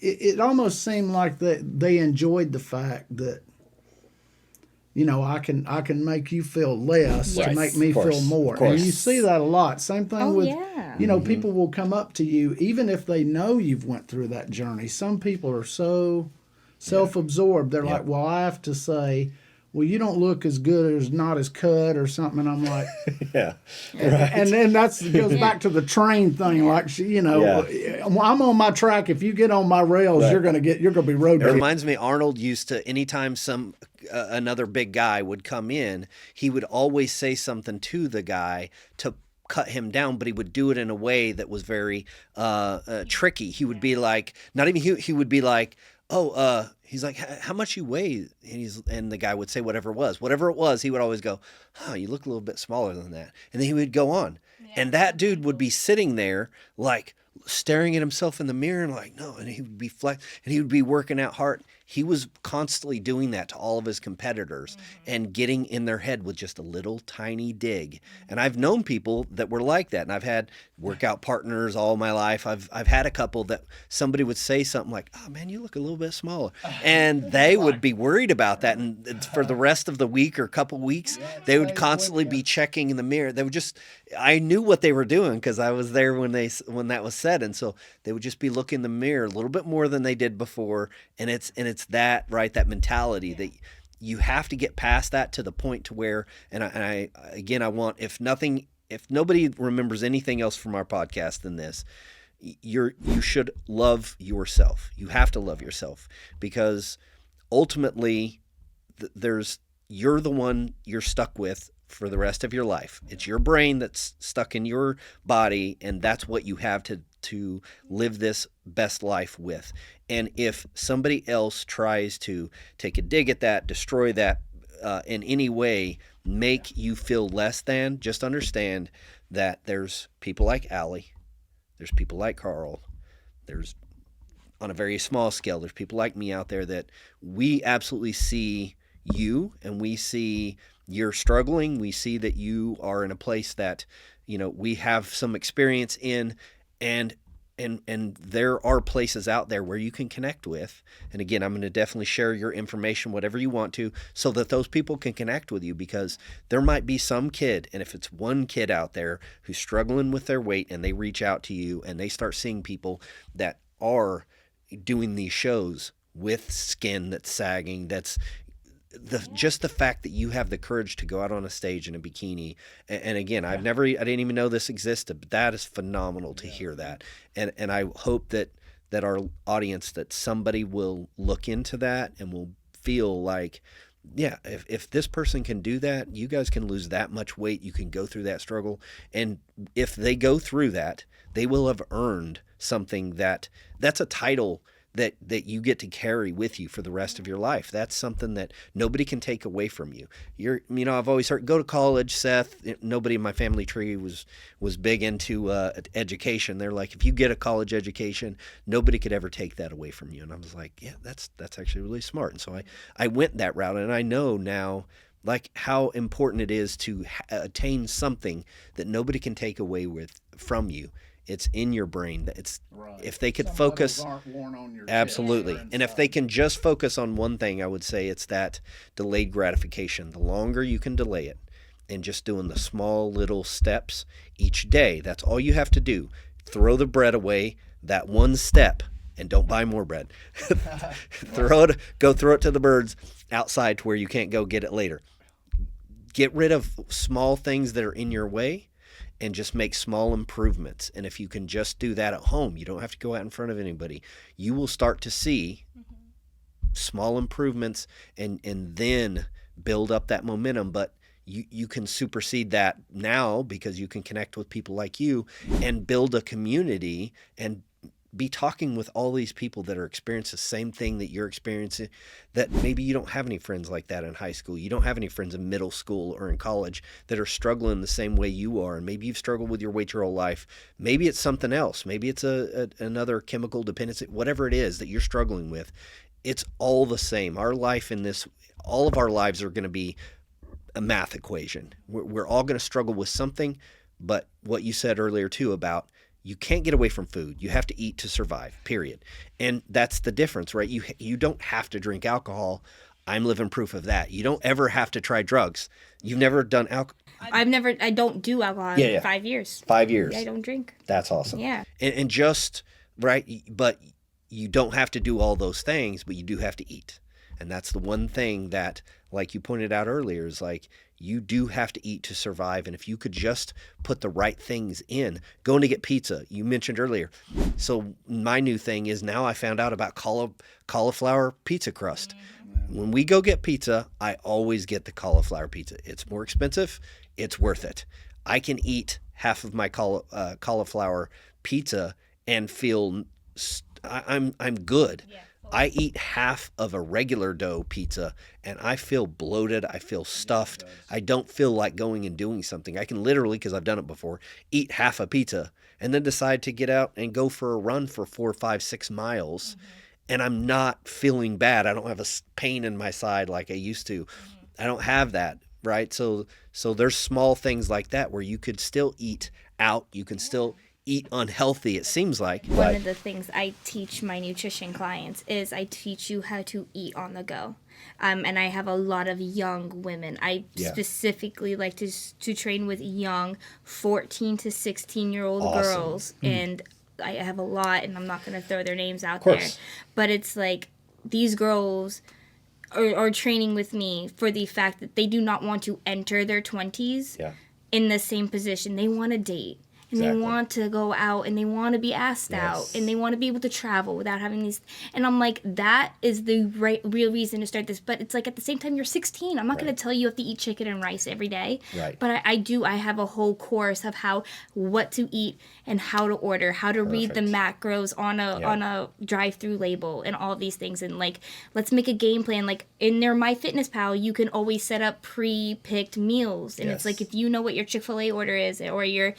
it almost seemed like they enjoyed the fact that, I can make you feel less to make me feel more. And you see that a lot. Same thing with, people will come up to you, even if they know you've went through that journey. Some people are so self-absorbed. They're like, well, I have to say, well, you don't look as good as not as cut or something. And I'm like, and then goes back to the train thing. Like, I'm on my track. If you get on my rails, you're gonna be road. It reminds me, Arnold used to, anytime another big guy would come in, he would always say something to the guy to cut him down, but he would do it in a way that was very tricky. He would be like, he would be like, he's like, how much you weigh? And the guy would say whatever it was, he would always go, you look a little bit smaller than that. And then he would go on. Yeah. And that dude would be sitting there like staring at himself in the mirror and like, no, and he would be and he would be working out hard. He was constantly doing that to all of his competitors and getting in their head with just a little tiny dig. And I've known people that were like that. And I've had workout partners all my life. I've had a couple that somebody would say something like, oh man, you look a little bit smaller. And they would be worried about that. And for the rest of the week or couple weeks, they would constantly be checking in the mirror. They would I knew what they were doing because I was there when that was said. And so they would just be looking in the mirror a little bit more than they did before. And it's that mentality that you have to get past that to the point to where, and I want, if nobody remembers anything else from our podcast than this, you should love yourself. You have to love yourself because ultimately you're the one you're stuck with for the rest of your life. It's your brain that's stuck in your body, and that's what you have to live this best life with. And if somebody else tries to take a dig at that, destroy that in any way, make you feel less than, just understand that there's people like Ally, there's people like Karl, there's, on a very small scale, there's people like me out there that we absolutely see you, and we see you're struggling. We see that you are in a place that, we have some experience in, and there are places out there where you can connect with. And again, I'm going to definitely share your information, whatever you want to, so that those people can connect with you, because there might be some kid, and if it's one kid out there who's struggling with their weight and they reach out to you and they start seeing people that are doing these shows with skin that's sagging, that's just the fact that you have the courage to go out on a stage in a bikini. And again, I didn't even know this existed, but that is phenomenal to hear that. And I hope that our audience, that somebody will look into that and will feel like, if this person can do that, you guys can lose that much weight. You can go through that struggle. And if they go through that, they will have earned something that's a title that you get to carry with you for the rest of your life. That's something that nobody can take away from you. I've always heard, go to college, Seth. Nobody in my family tree was big into education. They're like, if you get a college education, nobody could ever take that away from you. And I was like, yeah, that's actually really smart. And so I went that route, and I know now like how important it is to attain something that nobody can take away from you. It's in your brain. It's Right. If they could Some focus, metals aren't worn on your absolutely. chips, they're And if they inside. can just focus on one thing, I would say it's that delayed gratification. The longer you can delay it, and just doing the small little steps each day. That's all you have to do. Throw the bread away that one step, and don't buy more bread. Go throw it to the birds outside to where you can't go get it later. Get rid of small things that are in your way and just make small improvements. And if you can just do that at home, you don't have to go out in front of anybody. You will start to see small improvements and then build up that momentum. But you can supersede that now because you can connect with people like you and build a community and be talking with all these people that are experiencing the same thing that you're experiencing, that maybe you don't have any friends like that in high school. You don't have any friends in middle school or in college that are struggling the same way you are. And maybe you've struggled with your weight your whole life. Maybe it's something else. Maybe it's another chemical dependency, whatever it is that you're struggling with. It's all the same. All of our lives are going to be a math equation. We're all going to struggle with something. But what you said earlier too about you can't get away from food. You have to eat to survive, period. And that's the difference, right? You don't have to drink alcohol. I'm living proof of that. You don't ever have to try drugs. You've never done alcohol. I don't do alcohol in 5 years. 5 years. I don't drink. That's awesome. Yeah. And just, right, but you don't have to do all those things, but you do have to eat. And that's the one thing that, like you pointed out earlier, is like you do have to eat to survive. And if you could just put the right things in, going to get pizza, you mentioned earlier. So my new thing is now I found out about cauliflower pizza crust. When we go get pizza, I always get the cauliflower pizza. It's more expensive. It's worth it. I can eat half of my cauliflower pizza and feel I'm good. Yeah. I eat half of a regular dough pizza and I feel bloated. I feel stuffed. I don't feel like going and doing something. I can literally, because I've done it before, eat half a pizza and then decide to get out and go for a run for 4, 5, 6 miles. Mm-hmm. And I'm not feeling bad. I don't have a pain in my side like I used to. Mm-hmm. I don't have that, right? So there's small things like that where you could still eat out. You can still eat unhealthy, it seems like. One of the things I teach my nutrition clients is I teach you how to eat on the go. And I have a lot of young women. I specifically like to train with young 14 to 16-year-old girls. And I have a lot, and I'm not going to throw their names out there. But it's like these girls are training with me for the fact that they do not want to enter their 20s in the same position. They want to date. And they want to go out and they want to be asked out and they want to be able to travel without having these. And I'm like, that is the real reason to start this. But it's like at the same time, you're 16. I'm not going to tell you have to eat chicken and rice every day. Right. But I have a whole course of what to eat and how to order, how to read the macros on a drive-through label and all these things. And like, let's make a game plan. Like in their MyFitnessPal, you can always set up pre-picked meals. And it's like, if you know what your Chick-fil-A order is or your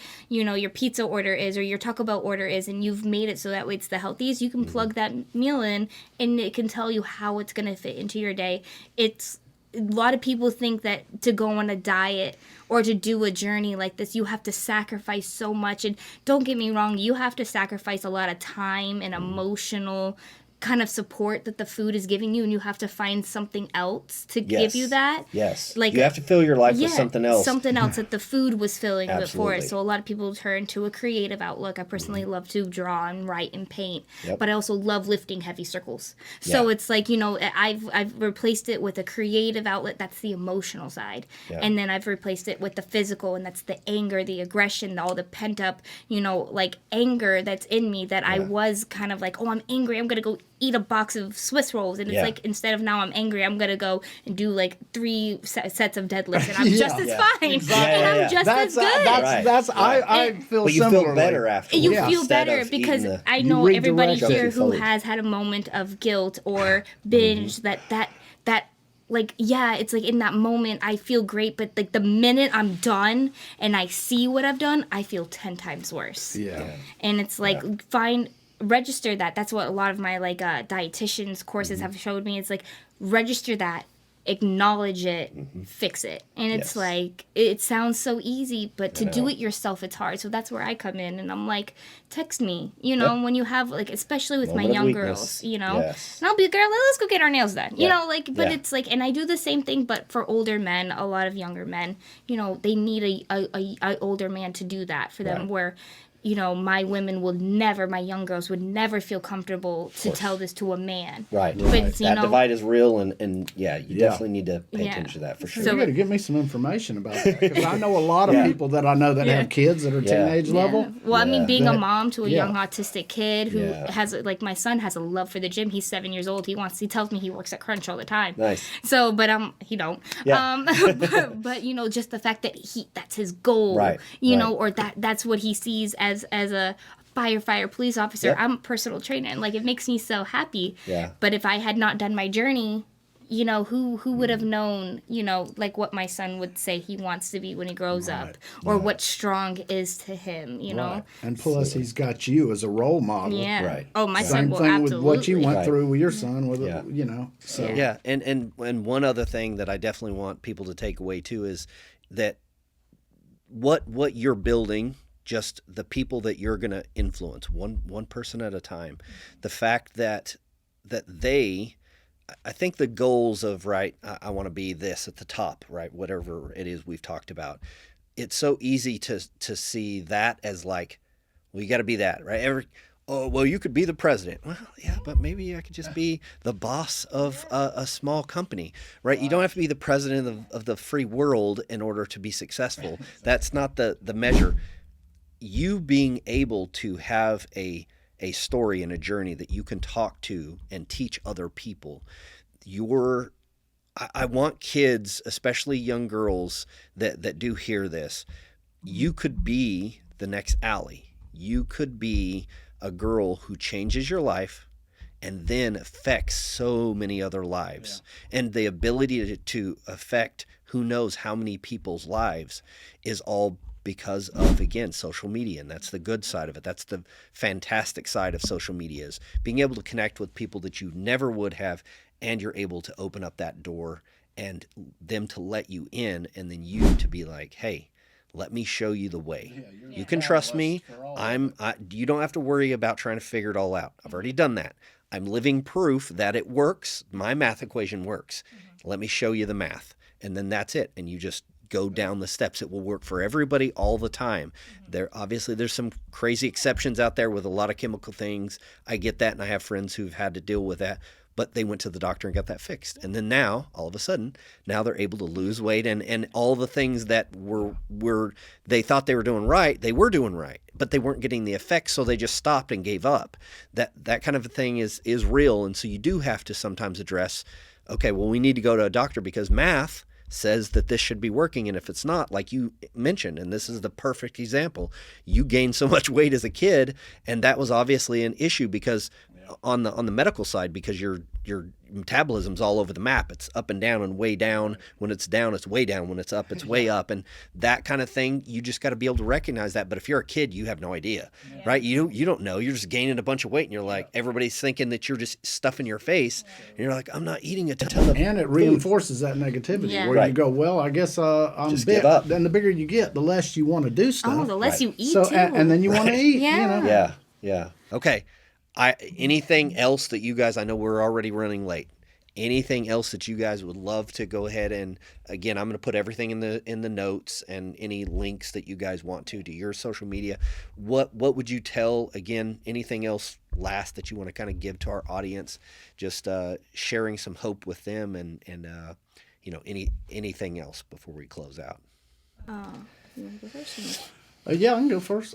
pizza order is or your Taco Bell order is and you've made it so that way it's the healthiest, you can plug that meal in and it can tell you how it's going to fit into your day. It's a lot of people think that to go on a diet or to do a journey like this, you have to sacrifice so much. And don't get me wrong, you have to sacrifice a lot of time and emotional kind of support that the food is giving you, and you have to find something else to give you that. Yes. Like you have to fill your life with something else. Something else that the food was filling it for. So a lot of people turn to a creative outlook. I personally love to draw and write and paint, but I also love lifting heavy circles. So it's like, I've replaced it with a creative outlet. That's the emotional side. And then I've replaced it with the physical, and that's the anger, the aggression, all the pent up, like anger that's in me that I was kind of like, oh, I'm angry, I'm going to go eat a box of Swiss rolls, and it's Yeah. like instead of now I'm angry, I'm gonna go and do like 3 sets of deadlifts, and I'm Yeah. just as Yeah. fine, Exactly. and I'm Yeah. just That's as good. Right. I feel But you similarly. feel better after. You Yeah. feel better because I You know everybody redirect here it. who Food. has had a moment of guilt or binge that like, yeah, it's like in that moment I feel great, but like the minute I'm done and I see what I've done, I feel 10 times worse. Yeah. And it's like register that. That's what a lot of my like dietitians courses have showed me. It's like register that, acknowledge it, fix it. And it's Yes. like it sounds so easy, but to do it yourself it's hard. So that's where I come in, and I'm like, text me, you know, Yep. when you have like, especially with Moment my of young weakness. girls, you know. Yes. And I'll be, girl, let's go get our nails done. You Yeah. know, like, but Yeah. it's like, and I do the same thing, but for older men, a lot of younger men, you know, they need a older man to do that for them, Right. where, you know, my young girls would never feel comfortable to tell this to a man. Right. But it's, you That know, divide is real, and yeah, you Yeah. definitely need to pay Yeah. attention to that for sure. So- You got to give me some information about that, because I know a lot of Yeah. people that I know that Yeah. have kids that are Yeah. teenage level. Well, I mean, Yeah. being a That- mom to a yeah. young autistic kid who Yeah. has, like, my son has a love for the gym. He's 7 years old. He tells me he works at Crunch all the time. Nice. So, but he don't. Yeah. But you know, just the fact that that's his goal. Right, You right. know, or that's what he sees as a firefighter, police officer. Yep. I'm a personal trainer, and like it makes me so happy. Yeah. But if I had not done my journey, you know, who would have known, you know, like what my son would say he wants to be when he grows up, or what strong is to him, you know. Right. And plus, he's got you as a role model. Yeah. Right. Oh, my son Same will thing absolutely. with what you went Right. through with your son, with Yeah. you know. So Yeah, and one other thing that I definitely want people to take away too is that what you're building, just the people that you're going to influence, one person at a time. The fact that they, I think the goals of, right, I want to be this at the top, right, whatever it is we've talked about. It's so easy to see that as like, well, you got to be that, right? Oh, well, you could be the president. Well, yeah, but maybe I could just be the boss of a small company, right? You don't have to be the president of the free world in order to be successful. That's not the measure. You being able to have a story and a journey that you can talk to and teach other people. I want kids, especially young girls that do hear this. You could be the next Ally. You could be a girl who changes your life and then affects so many other lives. Yeah. And the ability to affect who knows how many people's lives is all because of, again, social media. And that's the good side of it. That's the fantastic side of social media, is being able to connect with people that you never would have, and you're able to open up that door and them to let you in, and then you to be like, hey, let me show you the way. Yeah, you can trust me. You don't have to worry about trying to figure it all out. I've already done that. I'm living proof that it works. My math equation works. Let me show you the math. And then that's it. And you just go down the steps. It will work for everybody all the time. There's some crazy exceptions out there with a lot of chemical things. I get that, and I have friends who've had to deal with that. But they went to the doctor and got that fixed. And then now, all of a sudden, now they're able to lose weight, and all the things that were they thought they were doing right, they were doing right, but they weren't getting the effects, so they just stopped and gave up. That kind of a thing is real, and so you do have to sometimes address, okay, well, we need to go to a doctor because math says that this should be working, and if it's not, like you mentioned, and this is the perfect example, you gained so much weight as a kid, and that was obviously an issue because on the medical side, because your metabolism's all over the map. It's up and down and way down. When it's down, it's way down. When it's up, it's way up. And that kind of thing, you just got to be able to recognize that. But if you're a kid, you have no idea, right? You don't know. You're just gaining a bunch of weight, and you're like, everybody's thinking that you're just stuffing your face, and you're like, I'm not eating a ton of and it reinforces that negativity where you go, well, I guess I'm just bit. give up. Then the bigger you get, the less you want to do stuff. Oh, the less you eat so too. and then you want to eat. Yeah. You know? Yeah. Okay. Anything else that you guys, I know we're already running late. Anything else that you guys would love to go ahead and, again, I'm going to put everything in the notes and any links that you guys want to your social media. What would you tell, again, anything else last that you want to kind of give to our audience, just sharing some hope with them and anything else before we close out? You want to go first? Yeah, I can go first.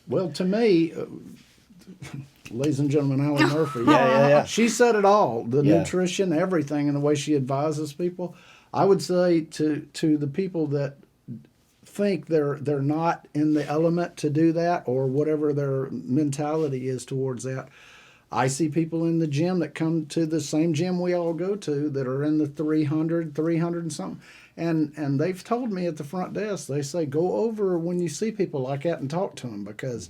Well, to me, ladies and gentlemen, Ally Murphy. Yeah. She said it all, the Yeah. nutrition, everything, and the way she advises people. I would say to the people that think they're not in the element to do that, or whatever their mentality is towards that. I see people in the gym that come to the same gym we all go to that are in the 300 and something. And they've told me at the front desk, they say, go over when you see people like that and talk to them, because,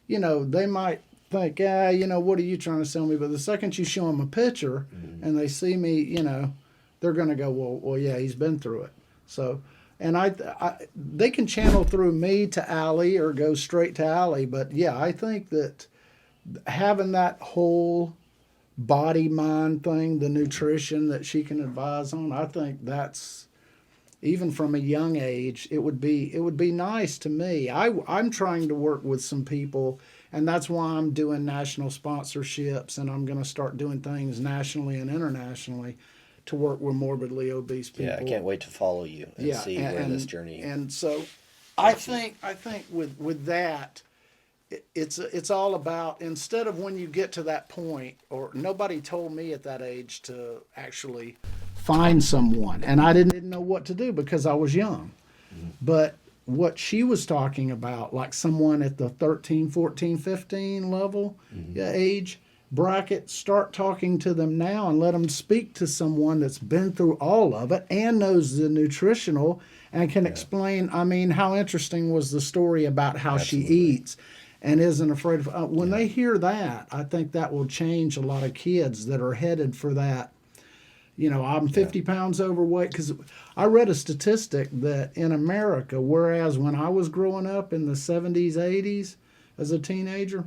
you know, they might think, you know, what are you trying to sell me? But the second you show them a picture and they see me, you know, they're going to go, well, yeah, he's been through it. So, and they can channel through me to Ally or go straight to Ally. But yeah, I think that having that whole body mind thing, the nutrition that she can advise on, I think that's, even from a young age, it would be nice to me. I'm trying to work with some people, and that's why I'm doing national sponsorships, and I'm going to start doing things nationally and internationally to work with morbidly obese people. Yeah, I can't wait to follow you and see where this journey. And so, I think with that, it's all about, instead of when you get to that point, or nobody told me at that age to actually find someone, and I didn't know what to do because I was young. But what she was talking about, like someone at the 13, 14, 15 level age bracket, start talking to them now and let them speak to someone that's been through all of it and knows the nutritional and can explain. I mean, how interesting was the story about how she eats and isn't afraid of, when they hear that, I think that will change a lot of kids that are headed for that. You know, I'm 50 pounds overweight, because I read a statistic that in America, whereas when I was growing up in the 70s, 80s as a teenager,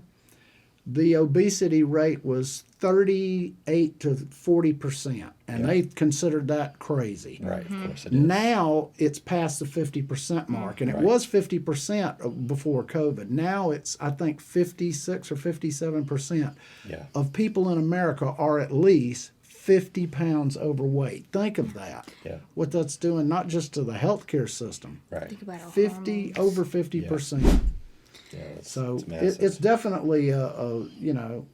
the obesity rate was 38 to 40%, and they considered that crazy. Right, of course it is. Now it's past the 50% mark, and it was 50% before COVID. Now it's, I think, 56 or 57% of people in America are at least 50 pounds overweight. Think of that. What that's doing, not just to the healthcare system. Right. Think about 50 over 50%. Yeah, So massive. it's definitely you know,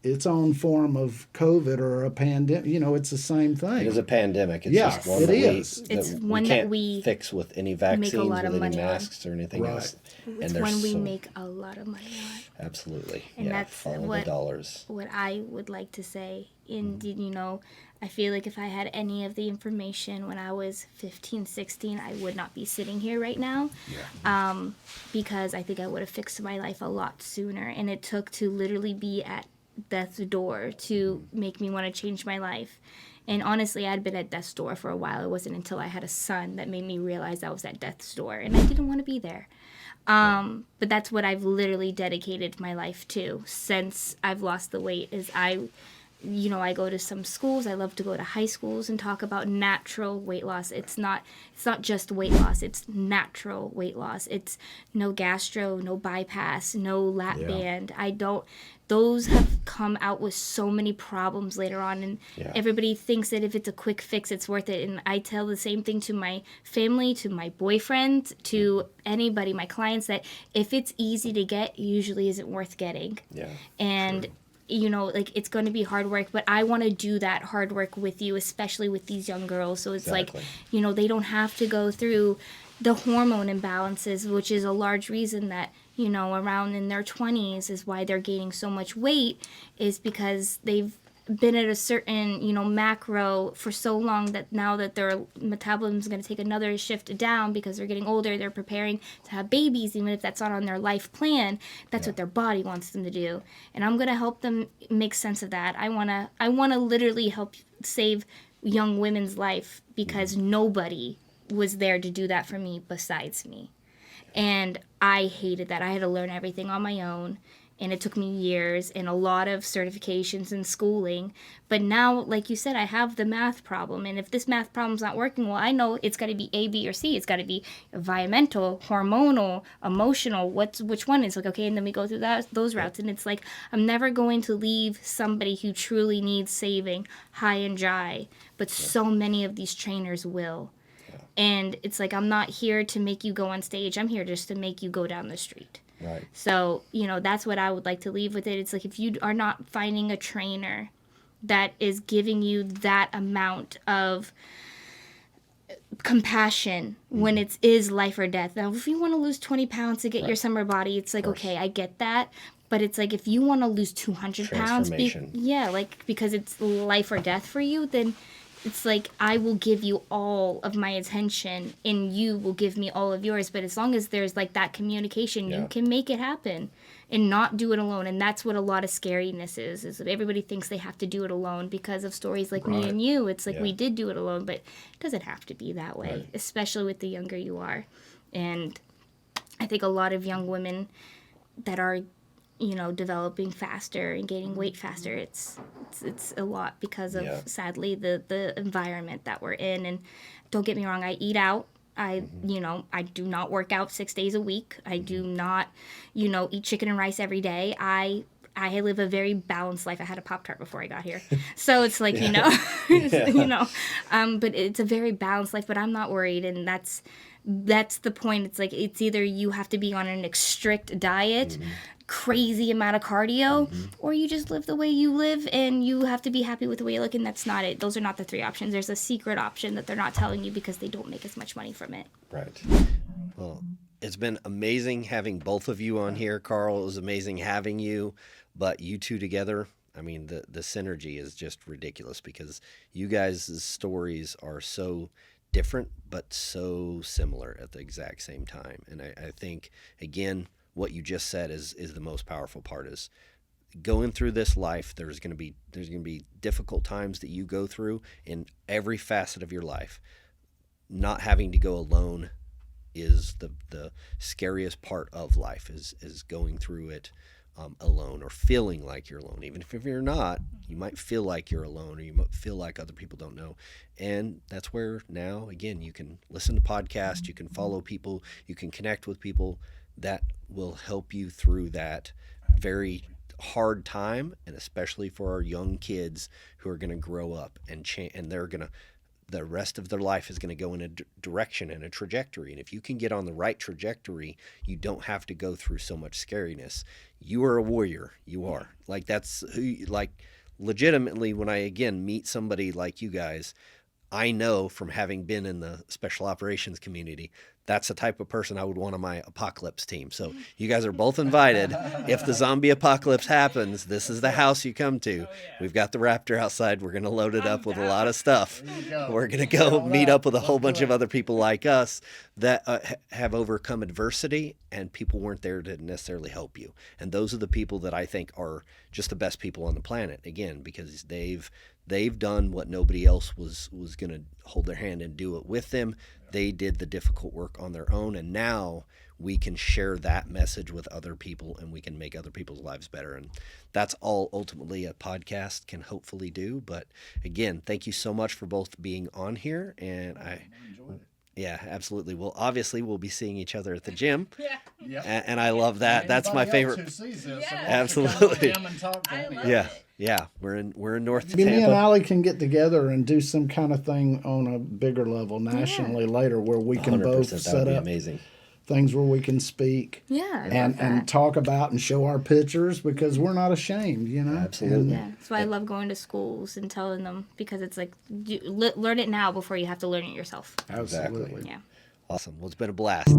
its own form of COVID or a pandemic. You know, it's the same thing. It is a pandemic. It's Yeah, just one it that is. It's we one that can't we fix with any vaccines, make a lot of with any money on. masks or anything Right. else. It's there's one we so- make a lot of money on. Absolutely. And that's follow the what dollars. what I would like to say. Indeed, you know, I feel like if I had any of the information when I was 15, 16, I would not be sitting here right now. Because I think I would have fixed my life a lot sooner. And it took to literally be at death's door to make me want to change my life. And honestly, I'd been at death's door for a while. It wasn't until I had a son that made me realize I was at death's door. And I didn't want to be there. But that's what I've literally dedicated my life to since I've lost the weight. Is I go to some schools. I love to go to high schools and talk about natural weight loss. It's not just weight loss. It's natural weight loss. It's no gastro, no bypass, no lap band. Those have come out with so many problems later on, and everybody thinks that if it's a quick fix, it's worth it. And I tell the same thing to my family, to my boyfriend, to anybody, my clients, that if it's easy to get, it usually isn't worth getting. And you know, like, it's going to be hard work, but I want to do that hard work with you, especially with these young girls. So it's like, you know, they don't have to go through the hormone imbalances, which is a large reason that, you know, around in their 20s is why they're gaining so much weight, is because they've been at a certain, you know, macro for so long that now that their metabolism is going to take another shift down because they're getting older, they're preparing to have babies, even if that's not on their life plan. That's what their body wants them to do, and I'm going to help them make sense of that. I want to literally help save young women's life, because nobody was there to do that for me besides me. And I hated that. I had to learn everything on my own. And it took me years and a lot of certifications and schooling. But now, like you said, I have the math problem. And if this math problem's not working, well, I know it's got to be A, B, or C. It's got to be environmental, hormonal, emotional. Which one is like, okay, and then we go through those routes. And it's like, I'm never going to leave somebody who truly needs saving high and dry. But so many of these trainers will. And it's like, I'm not here to make you go on stage. I'm here just to make you go down the street. Right. So, that's what I would like to leave with it. It's like, if you are not finding a trainer that is giving you that amount of compassion when it is life or death. Now, if you want to lose 20 pounds to get your summer body, it's like, okay, I get that. But it's like, if you want to lose 200 pounds, Transformation. because it's life or death for you, then it's like, I will give you all of my attention and you will give me all of yours. But as long as there's like that communication, you can make it happen and not do it alone. And that's what a lot of scariness is that everybody thinks they have to do it alone because of stories like me and you. It's like, we did do it alone, but it doesn't have to be that way, especially with the younger you are. And I think a lot of young women that are developing faster and gaining weight faster, it's a lot because of sadly the environment that we're in. And don't get me wrong, I eat out. I do not work out 6 days a week. I do not eat chicken and rice every day. I live a very balanced life. I had a Pop-Tart before I got here. So it's like, but it's a very balanced life, but I'm not worried. And that's the point. It's like, it's either you have to be on an strict diet, crazy amount of cardio, or you just live the way you live and you have to be happy with the way you look. And that's not it. Those are not the three options. There's a secret option that they're not telling you because they don't make as much money from it. Right. Well, it's been amazing having both of you on here, Karl. It was amazing having you, but you two together, I mean, the synergy is just ridiculous because you guys' stories are so different but so similar at the exact same time. And I think, again, what you just said is the most powerful part. Is going through this life, there's going to be difficult times that you go through in every facet of your life. Not having to go alone is the scariest part of life, is going through it alone, or feeling like you're alone. Even if you're not, you might feel like you're alone, or you might feel like other people don't know. And that's where now, again, you can listen to podcasts, you can follow people, you can connect with people that will help you through that very hard time. And especially for our young kids who are going to grow up and the rest of their life is going to go in a direction and a trajectory. And if you can get on the right trajectory, you don't have to go through so much scariness. You are a warrior. You are. Like, that's who, like, legitimately, when I, again, meet somebody like you guys, I know from having been in the special operations community, that's the type of person I would want on my apocalypse team. So you guys are both invited. If the zombie apocalypse happens, this is the house you come to. Oh, yeah. We've got the Raptor outside. We're going to load it up with a lot of stuff. We're going to go meet up with a whole bunch of other people like us that have overcome adversity, and people weren't there to necessarily help you. And those are the people that I think are just the best people on the planet, again, because they've done what nobody else was going to hold their hand and do it with them. They did the difficult work on their own, and now we can share that message with other people, and we can make other people's lives better. And that's all ultimately a podcast can hopefully do. But again, thank you so much for both being on here. And yeah, absolutely. Well, obviously, we'll be seeing each other at the gym. And I love that. That's my favorite. Who sees this, so absolutely. I love it. Yeah, we're in North Maybe Tampa. me and Ally can get together and do some kind of thing on a bigger level nationally later, where we can both set up amazing things where we can speak and talk about and show our pictures, because we're not ashamed, Absolutely. That's why I love going to schools and telling them, because it's like, learn it now before you have to learn it yourself. Absolutely. Exactly. Yeah. Awesome. Well, it's been a blast.